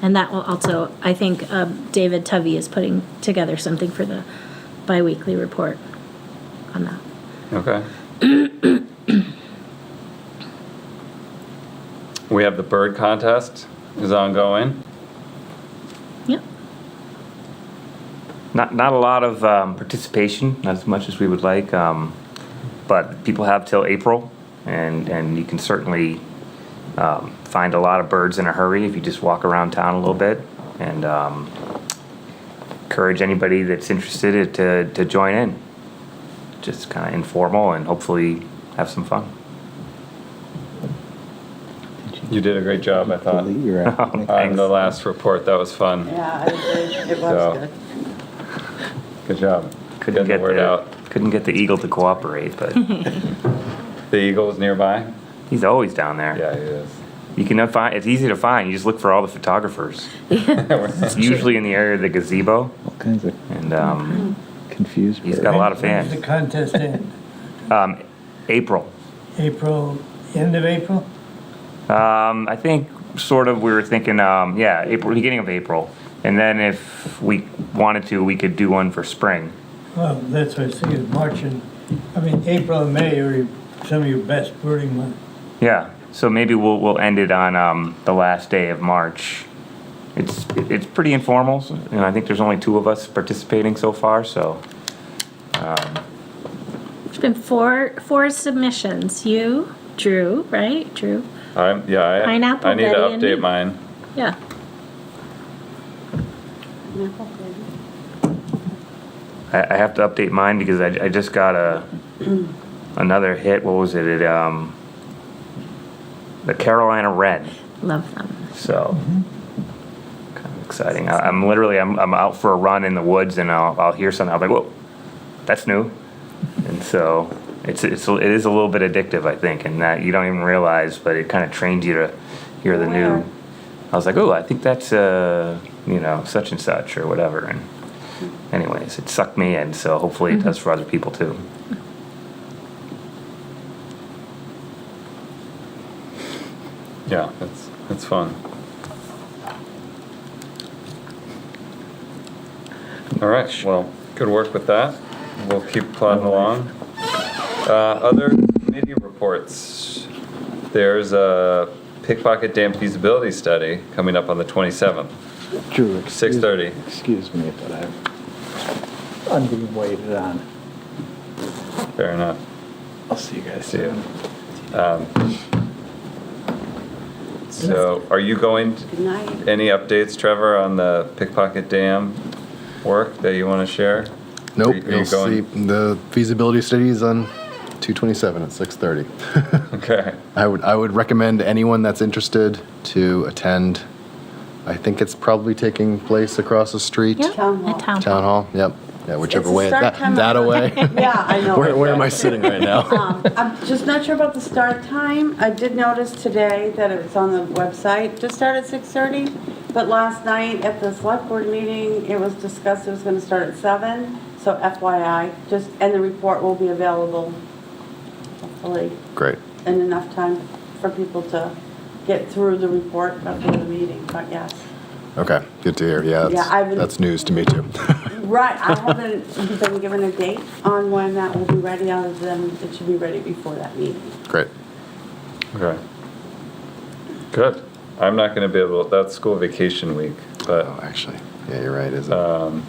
And that will also, I think David Tuvey is putting together something for the biweekly report on that. Okay. We have the bird contest is ongoing. Yep. Not a lot of participation, not as much as we would like, but people have till April, and you can certainly find a lot of birds in a hurry if you just walk around town a little bit, and encourage anybody that's interested to join in. Just kind of informal and hopefully have some fun. You did a great job, I thought. Delete your app. On the last report, that was fun. Yeah, I did. It was So- good. Good job. Couldn't Getting the word out. Couldn't get the eagle to cooperate, but The eagle is nearby? he's always down there. Yeah, he is. You can find. It's easy to find. You just look for all the photographers. It's usually in the area of the gazebo, All kinds of and confused. he's got a lot of When does fans. the contest end? April. April, end of April? I think sort of we were thinking, yeah, April, beginning of April, and then if we wanted to, we could do one for spring. Well, that's what I was thinking, March and, April and May are some of your best birding months. Yeah, so maybe we'll end it on the last day of March. It's pretty informal, and I think there's only 2 of us participating so far. So There's been four submissions. You, Drew, right? Drew? I Pineapple, need to Betty, and me. update mine. Yeah. I have to update mine because I just got another hit. What was it? The Carolina Red. Love them. So kind of exciting. I'm literally I'm out for a run in the woods, and I'll hear something. I'm like, whoa, that's new. And so it is a little bit addictive, I think, and that you don't even realize, but it kind of trains you to hear the new. Where? I was like, oh, I think that's such and such or whatever. And anyways, it sucked me in, so hopefully it does for other people too. Yeah, it's fun. All right, well, good work with that. We'll keep plodding along. Other committee reports. There's a Pickpocket Dam feasibility study coming up on the 27th, Drew, 6:30. Excuse me, but I'm being waited on. Fair enough. I'll see you guys See you. soon. So, are you going, Good night. any updates, Trevor, on the Pickpocket Dam work that you want to share? Nope, Are you you'll see going? the feasibility study is on 2/27 at 6:30. Okay. I would recommend anyone that's interested to attend. I think it's probably taking place across the street. Yep. Town hall. At town Town hall. hall, yep. Yeah, whichever It's a way, start time that of- away. Yeah, I know. Where am I sitting right now? I'm just not sure about the start time. I did notice today that it's on the website to start at 6:30, but last night at the select board meeting, it was discussed it was gonna start at 7, so FYI, and the report will be available, hopefully, Great. in enough time for people to get through the report before the meeting, but yes. Okay, good to hear. Yeah, Yeah, I've been- that's news to me too. Right, I haven't been given a date on when that will be ready, other than it should be ready before that meeting. Great. Okay. Good. I'm not going to be able, that's school vacation week, but, Oh, actually, yeah, you're right, isn't it?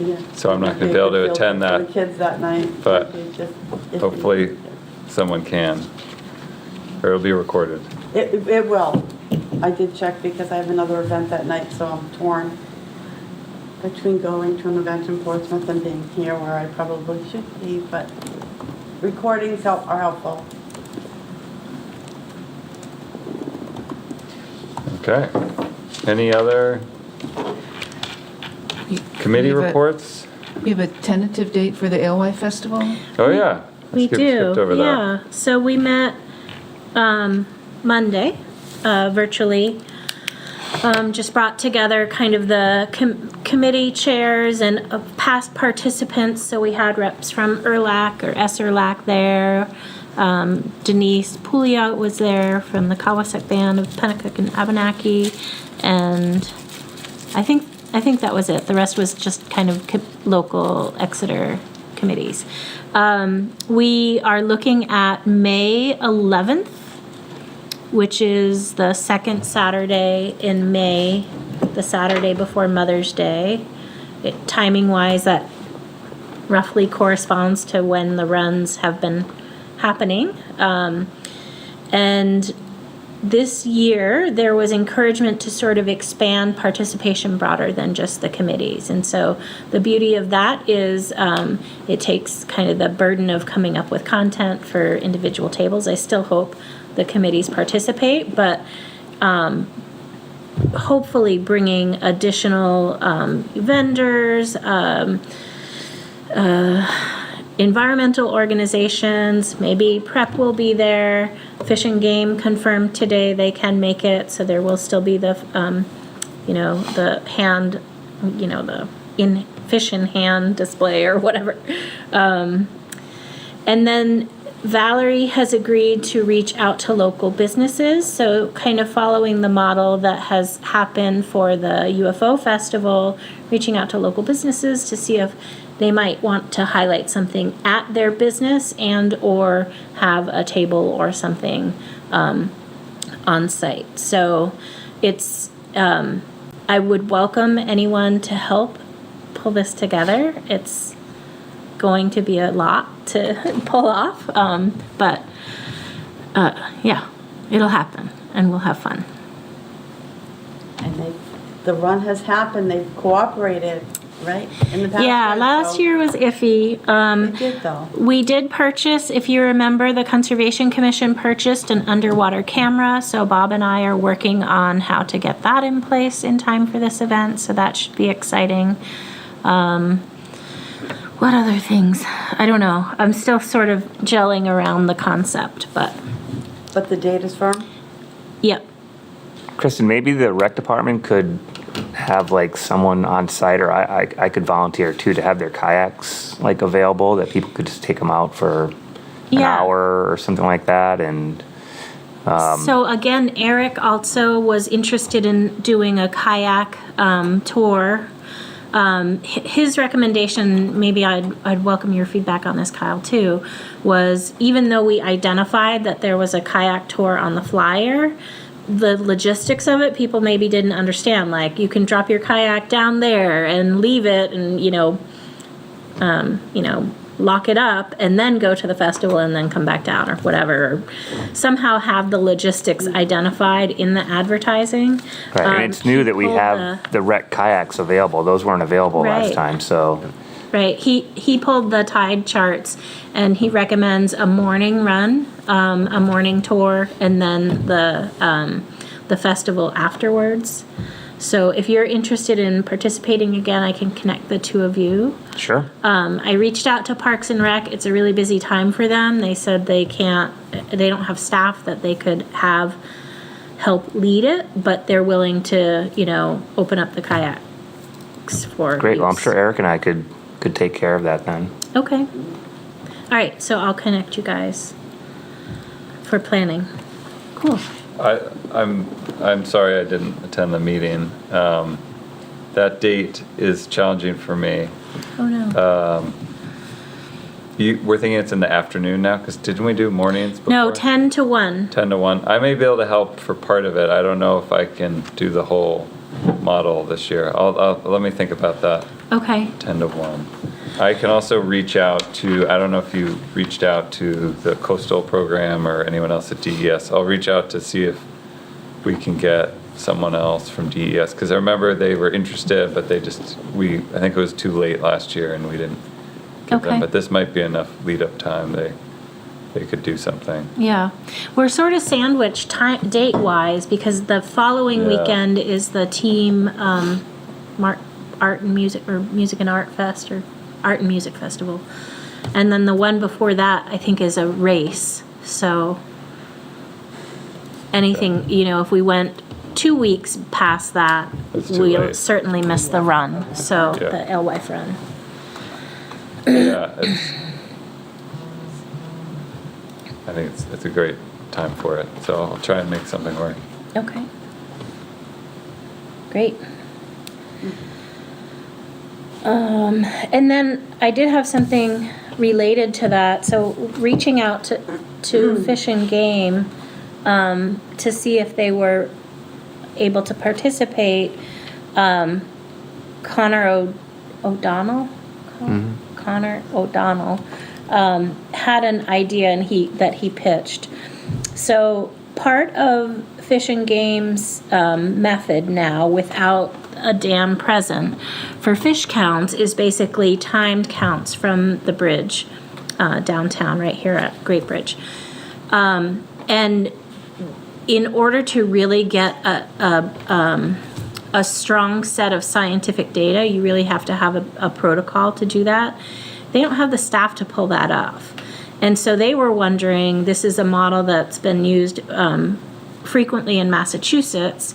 Yeah. So I'm not gonna be able to attend For that, the kids that night. but It's just- if hopefully we- someone can, or it'll be recorded. It will. I did check because I have another event that night, so I'm torn between going to an event in Portsmouth and being here where I probably should be, but recordings are helpful. Okay. Any other committee We have a- reports? We have a tentative date for the Alewife Festival. Oh, yeah. We skipped do, over that. yeah. So we met Monday virtually. Just brought together kind of the committee chairs and past participants. So we had reps from ERLAC or SERLAC there. Denise Pouliot was there from the Kawasek Band of Pennacook and Abenaki, and I think that was it. The rest was just kind of local Exeter committees. We are looking at May 11th, which is the second Saturday in May, the Saturday before Mother's Day. Timing-wise, that roughly corresponds to when the runs have been happening. And this year, there was encouragement to sort of expand participation broader than just the committees. And so the beauty of that is it takes kind of the burden of coming up with content for individual tables. I still hope the committees participate, but hopefully bringing additional vendors, environmental organizations, maybe Prep will be there. Fish and Game confirmed today they can make it, so there will still be the, the hand, the fish in hand display or whatever. And then Valerie has agreed to reach out to local businesses, so kind of following the model that has happened for the UFO Festival, reaching out to local businesses to see if they might want to highlight something at their business and or have a table or something on site. So it's, I would welcome anyone to help pull this together. It's going to be a lot to pull off, but yeah, it'll happen and we'll have fun. And the run has happened, they've cooperated, right? In the past Yeah, year, last so- year was iffy. It did though. We did purchase, if you remember, the Conservation Commission purchased an underwater camera, so Bob and I are working on how to get that in place in time for this event, so that should be exciting. What other things? I don't know. I'm still sort of gelling around the concept, but But the date is firm? yep. Kristen, maybe the rec department could have like someone on site, or I could volunteer too, to have their kayaks like available, that people could just take them out for an Yeah. hour or something like that. And So again, Eric also was interested in doing a kayak tour. His recommendation, maybe I'd welcome your feedback on this, Kyle, too, was even though we identified that there was a kayak tour on the flyer, the logistics of it, people maybe didn't understand. Like, you can drop your kayak down there and leave it and, lock it up and then go to the festival and then come back down or whatever. Or somehow have the logistics identified in the advertising. right, and it's new He that we pulled have the rec kayaks available. Those weren't available last Right. time, so. Right, he pulled the tide charts and he recommends a morning run, a morning tour, and then the festival afterwards. So if you're interested in participating again, I can connect the two of you. Sure. I reached out to Parks and Rec. It's a really busy time for them. They said they don't have staff that they could have help lead it, but they're willing to, open up the kayaks for Great. Well, I'm use. sure Eric and I could take care of that then. Okay. All right, so I'll connect you guys for planning. Cool. I'm sorry I didn't attend the meeting. That date is challenging for me. Oh, no. We're thinking it's in the afternoon now, because didn't we do mornings before? No, 10 to 1. 10 to 1. I may be able to help for part of it. I don't know if I can do the whole model this year. Let me think about that. Okay. 10 to 1. I can also reach out to, I don't know if you reached out to the coastal program or anyone else at DES. I'll reach out to see if we can get someone else from DES, because I remember they were interested, but I think it was too late last year and we didn't get them. Okay. But this might be enough lead up time. They could do something. Yeah. We're sort of sandwiched date-wise because the following Yeah. weekend is the team art and music, or music and art fest, or Art and Music Festival. And then the one before that, I think, is a race. So anything, you know, if we went 2 weeks past that, It's too we'll late. certainly miss the run, so Yeah. the Alewife run. Yeah, I think it's a great time for it, so I'll try and make something work. Okay. Great. And then I did have something related to that. So reaching out to Fish and Game to see if they were able to participate. Connor O'Donnell had an idea that he pitched. So part of Fish and Game's method now, without a dam present, for fish counts is basically timed counts from the bridge downtown right here at Great Bridge. And in order to really get a strong set of scientific data, you really have to have a protocol to do that. They don't have the staff to pull that off. And so they were wondering, this is a model that's been used frequently in Massachusetts,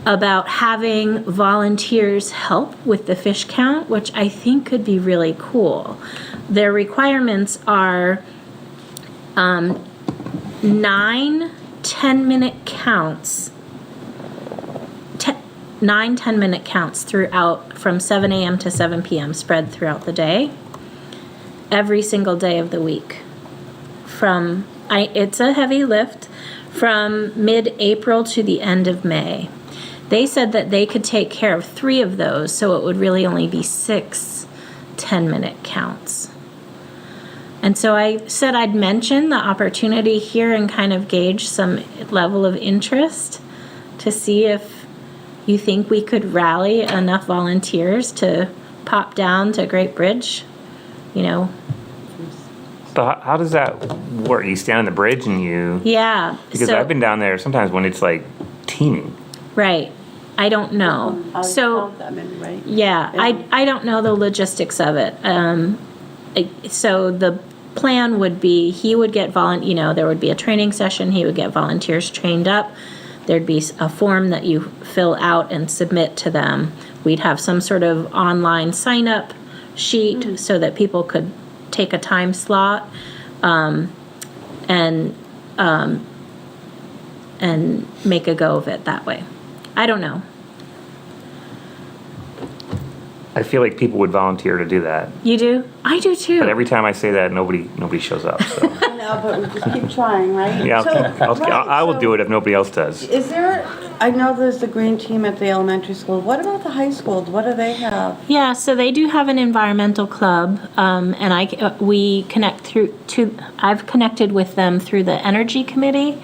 about having volunteers help with the fish count, which I think could be really cool. Their requirements are 9 10-minute counts, 9 10-minute counts throughout, from 7 a.m. to 7 p.m. spread throughout the day, every single day of the week. It's a heavy lift, from mid-April to the end of May. They said that they could take care of 3 of those, so it would really only be 6 10-minute counts. And so I said I'd mention the opportunity here and kind of gauge some level of interest to see if you think we could rally enough volunteers to pop down to Great Bridge, you know. But how does that work? You stand on the bridge and you... Yeah. Because I've been down there sometimes when it's like teeming. Right. I don't know. So, yeah, I don't know the logistics of it. So the plan would be he would get there would be a training session. He would get volunteers trained up. There'd be a form that you fill out and submit to them. We'd have some sort of online sign-up sheet so that people could take a time slot and make a go of it that way. I don't know. I feel like people would volunteer to do that. You do? I do too. But every time I say that, nobody shows up. So. I know, but we just keep trying, right? Yeah, I will so do it if nobody else does. Is there, I know there's the green team at the elementary school. What about the high school? What do they have? Yeah, so they do have an environmental club, and we connect I've connected with them through the energy committee,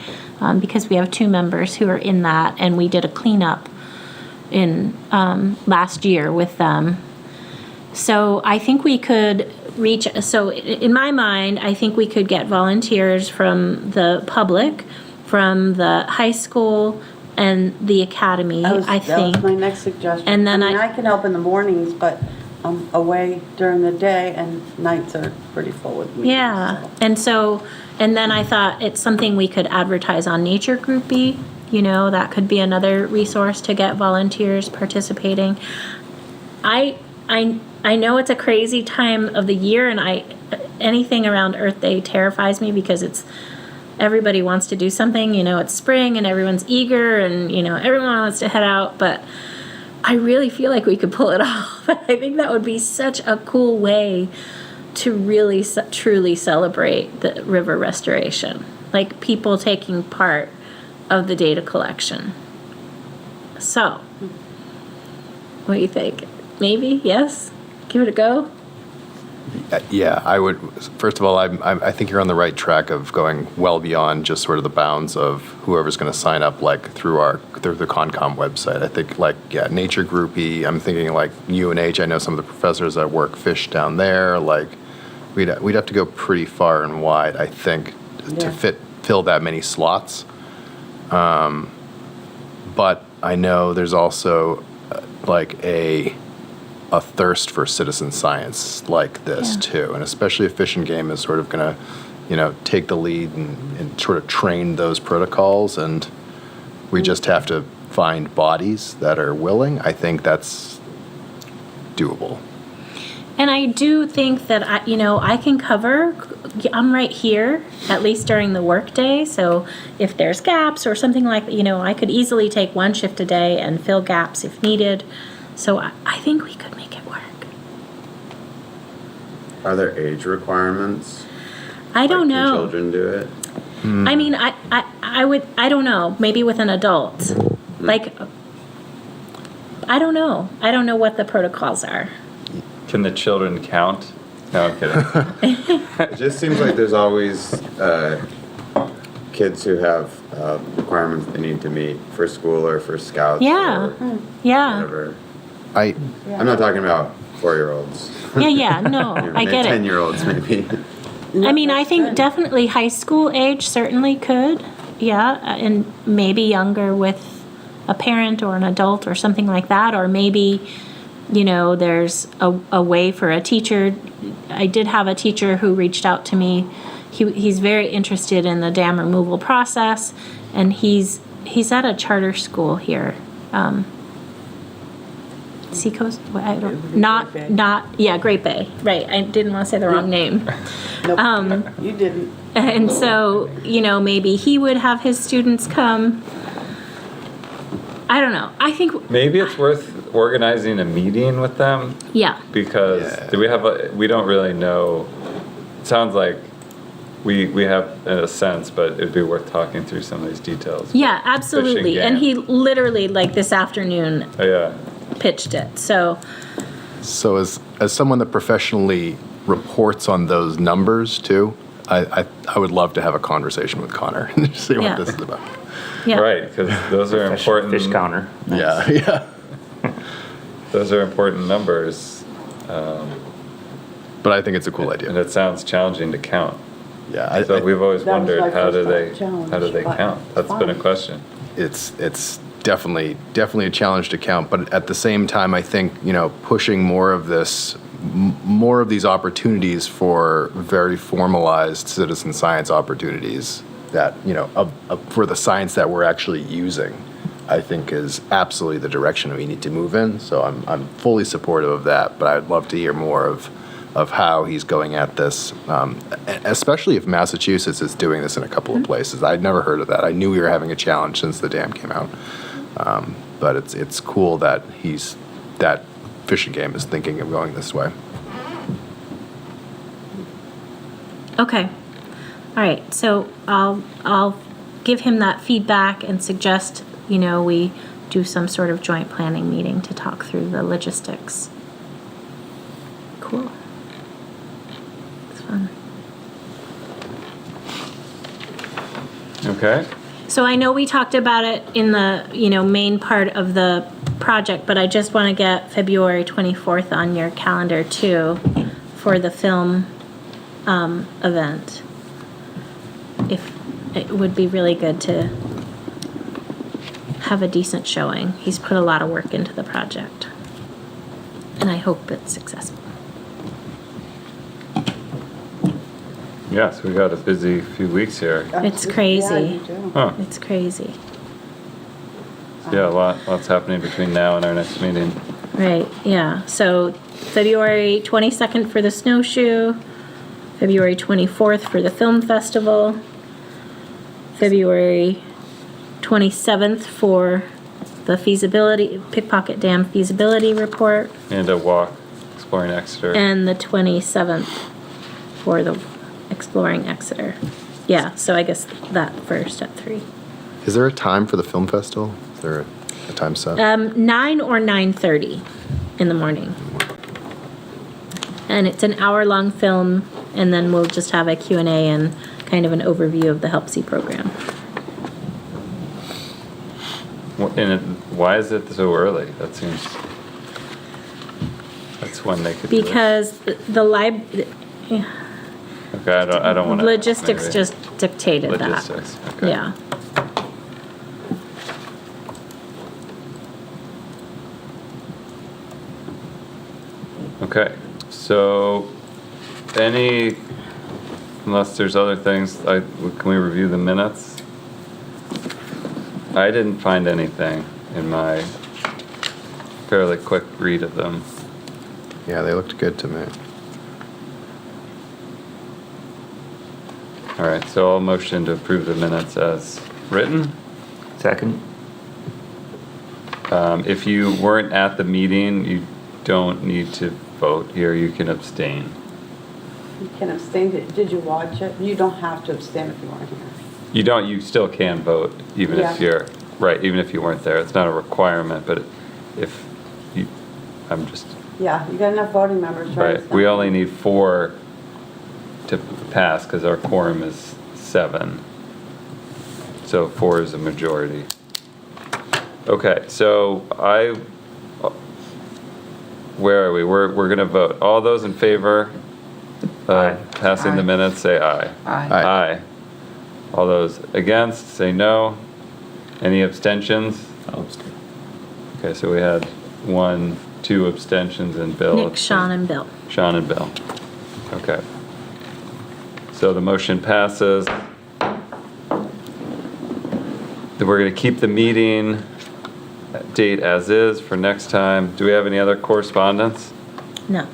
because we have 2 members who are in that, and we did a cleanup in last year with them. So I think we could in my mind, I think we could get volunteers from the public, from the high school, and the academy, I think. That was my next suggestion. And then I can help in the mornings, but I'm away during the day, and nights are pretty full with meetings. Yeah, and then I thought it's something we could advertise on Nature Groupie. You know, that could be another resource to get volunteers participating. I know it's a crazy time of the year, and anything around Earth Day terrifies me because everybody wants to do something. You know, it's spring and everyone's eager, and you know everyone wants to head out. But I really feel like we could pull it off. I think that would be such a cool way to really truly celebrate the river restoration, like people taking part of the data collection. So, what do you think? Maybe? Yes? Give it a go? Yeah, I would. First of all, I think you're on the right track of going well beyond just sort of the bounds of whoever's going to sign up, like through the Concom website. I think Nature Groupie. I'm thinking like UNH. I know some of the professors that work fish down there. Like, we'd have to go pretty far and wide, I think, to fill that many slots. But I know there's also like a a thirst for citizen science like this too, and especially if Fish and Game is sort of going to, take the lead and sort of train those protocols, and we just have to find bodies that are willing. I think that's doable. And I do think that I can cover. I'm right here, at least during the workday. So if there's gaps or something like, I could easily take one shift a day and fill gaps if needed. So I think we could make it work. Are there age requirements? I don't Like, know. Can children do it? I mean, I don't know. Maybe with an adult. Like, I don't know. I don't know what the protocols are. Can the children count? No, I'm kidding. It just seems like there's always kids who have requirements they need to meet for school or for scouts. Yeah. Or Yeah. whatever. I I'm not talking about 4-year-olds. Yeah. No, I get it. 10-year-olds maybe. I mean, I think definitely high school age certainly could. Yeah. And maybe younger with a parent or an adult or something like that. Or maybe, there's a way for a teacher. I did have a teacher who reached out to me. He's very interested in the dam removal process, and he's at a charter school here. Seacoast? I don't, not Great Bay. Right. I didn't want to say the wrong name. Nope, you didn't. And so, maybe he would have his students come. I don't know. I think Maybe it's worth organizing a meeting with them, yeah. because we don't really know. It sounds like we have in a sense, but it'd be worth talking through some of these details. Yeah, absolutely. And he literally this afternoon Oh, yeah. pitched it. So as someone that professionally reports on those numbers too, I would love to have a conversation with Connor and see Yeah. what this is about. yeah. Right, because those are important. Fish counter. Yeah. Those are important numbers, But I think it's a cool and idea. it sounds challenging to count. Yeah, So we've always That was wondered, my how do first challenge, how do they but count? it's That's been a fine. question. it's definitely a challenge to count, but at the same time, I think pushing more of these opportunities for very formalized citizen science opportunities that for the science that we're actually using, I think is absolutely the direction we need to move in. So I'm fully supportive of that, but I'd love to hear more of how he's going at this, especially if Massachusetts is doing this in a couple of places. I'd never heard of that. I knew we were having a challenge since the dam came out, but it's cool that that Fish and Game is thinking of going this way. Okay. All right. So I'll give him that feedback and suggest we do some sort of joint planning meeting to talk through the logistics. Cool. It's fun. Okay. So I know we talked about it in the, main part of the project, but I just want to get February 24th on your calendar too for the film event. If it would be really good to have a decent showing. He's put a lot of work into the project, and I hope it's successful. Yes, we got a busy few weeks here. It's crazy. Yeah, you do. Huh. It's crazy. Yeah, lots happening between now and our next meeting. Right, yeah. So February 22nd for the snowshoe, February 24th for the film festival, February 27th for the Pickpocket Dam feasibility report, And a walk exploring Exeter. and the 27th for the Exploring Exeter. Yeah, so I guess that first at 3. Is there a time for the film festival? Is there a time set? 9 or 9:30 in the morning. And it's an hour-long film, and then we'll just have a Q&A and kind of an overview of the HelpSee program. Why is it so early? That seems. That's when they could. do it. Because the Okay, I don't want to. logistics just dictated that. Logistics. Okay. Yeah. Okay, so unless there's other things, can we review the minutes? I didn't find anything in my fairly quick read of them. Yeah, they looked good to me. All right, so I'll motion to approve the minutes as written. Second? If you weren't at the meeting, you don't need to vote here, you can abstain. You can abstain. Did you watch it? You don't have to abstain if you weren't here. You still can vote, even if Yeah. even if you weren't there. It's not a requirement, but if you, I'm just, Yeah, you got enough voting members, right? right, we only need 4 to pass, because our quorum is 7. So 4 is a majority. Okay, so where are we? We're gonna vote. All those in favor Aye. of passing the Aye. minutes, say aye. Aye. Aye. All those against, say no. Any abstentions? I'll abstain. Okay, so we had 1, 2 abstentions, and Bill. Nick, Sean, and Bill. Sean and Bill. Okay. So the motion passes. Then we're gonna keep the meeting date as is for next time. Do we have any other correspondence? No.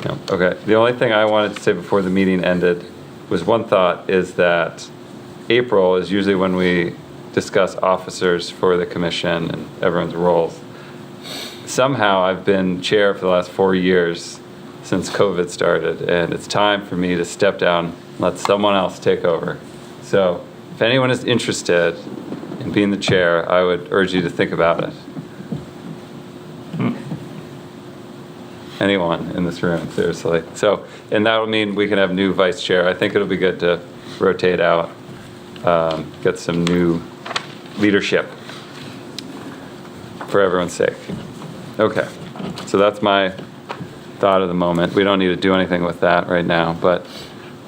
No. Okay. The only thing I wanted to say before the meeting ended was one thought, is that April is usually when we discuss officers for the commission and everyone's roles. Somehow I've been chair for the last 4 years since COVID started, and it's time for me to step down, let someone else take over. So if anyone is interested in being the chair, I would urge you to think about it. Anyone in this room, seriously. So, and that'll mean we can have new vice chair. I think it'll be good to rotate out, get some new leadership for everyone's sake. Okay, so that's my thought of the moment. We don't need to do anything with that right now, but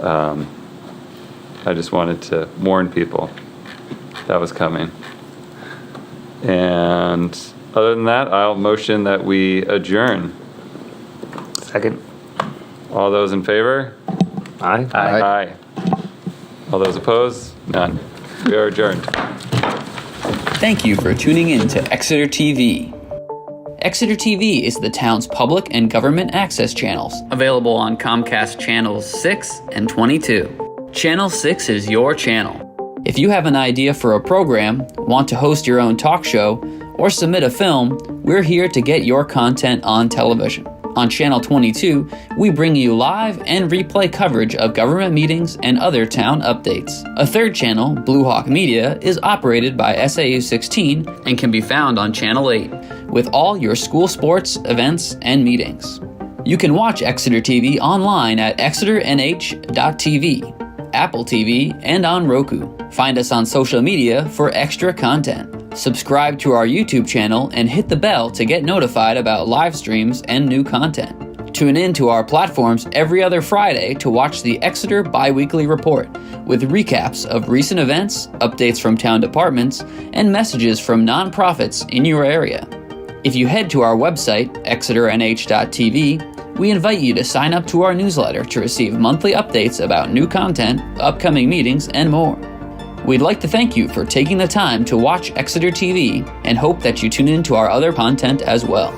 I just wanted to warn people that was coming. And other than that, I'll motion that we adjourn. Second? All those in favor? Aye. Aye. All those opposed? None. We are adjourned. Thank you for tuning in to Exeter TV. Exeter TV is the town's public and government access channels, available on Comcast channels 6 and 22. Channel 6 is your channel. If you have an idea for a program, want to host your own talk show, or submit a film, we're here to get your content on television. On Channel 22, we bring you live and replay coverage of government meetings and other town updates. A third channel, Blue Hawk Media, is operated by SAU 16 and can be found on Channel 8, with all your school sports, events, and meetings. You can watch Exeter TV online at exeternh.tv, Apple TV, and on Roku. Find us on social media for extra content. Subscribe to our YouTube channel and hit the bell to get notified about live streams and new content. Tune in to our platforms every other Friday to watch the Exeter Biweekly Report, with recaps of recent events, updates from town departments, and messages from nonprofits in your area. If you head to our website, exeternh.tv, we invite you to sign up to our newsletter to receive monthly updates about new content, upcoming meetings, and more. We'd like to thank you for taking the time to watch Exeter TV and hope that you tune in to our other content as well.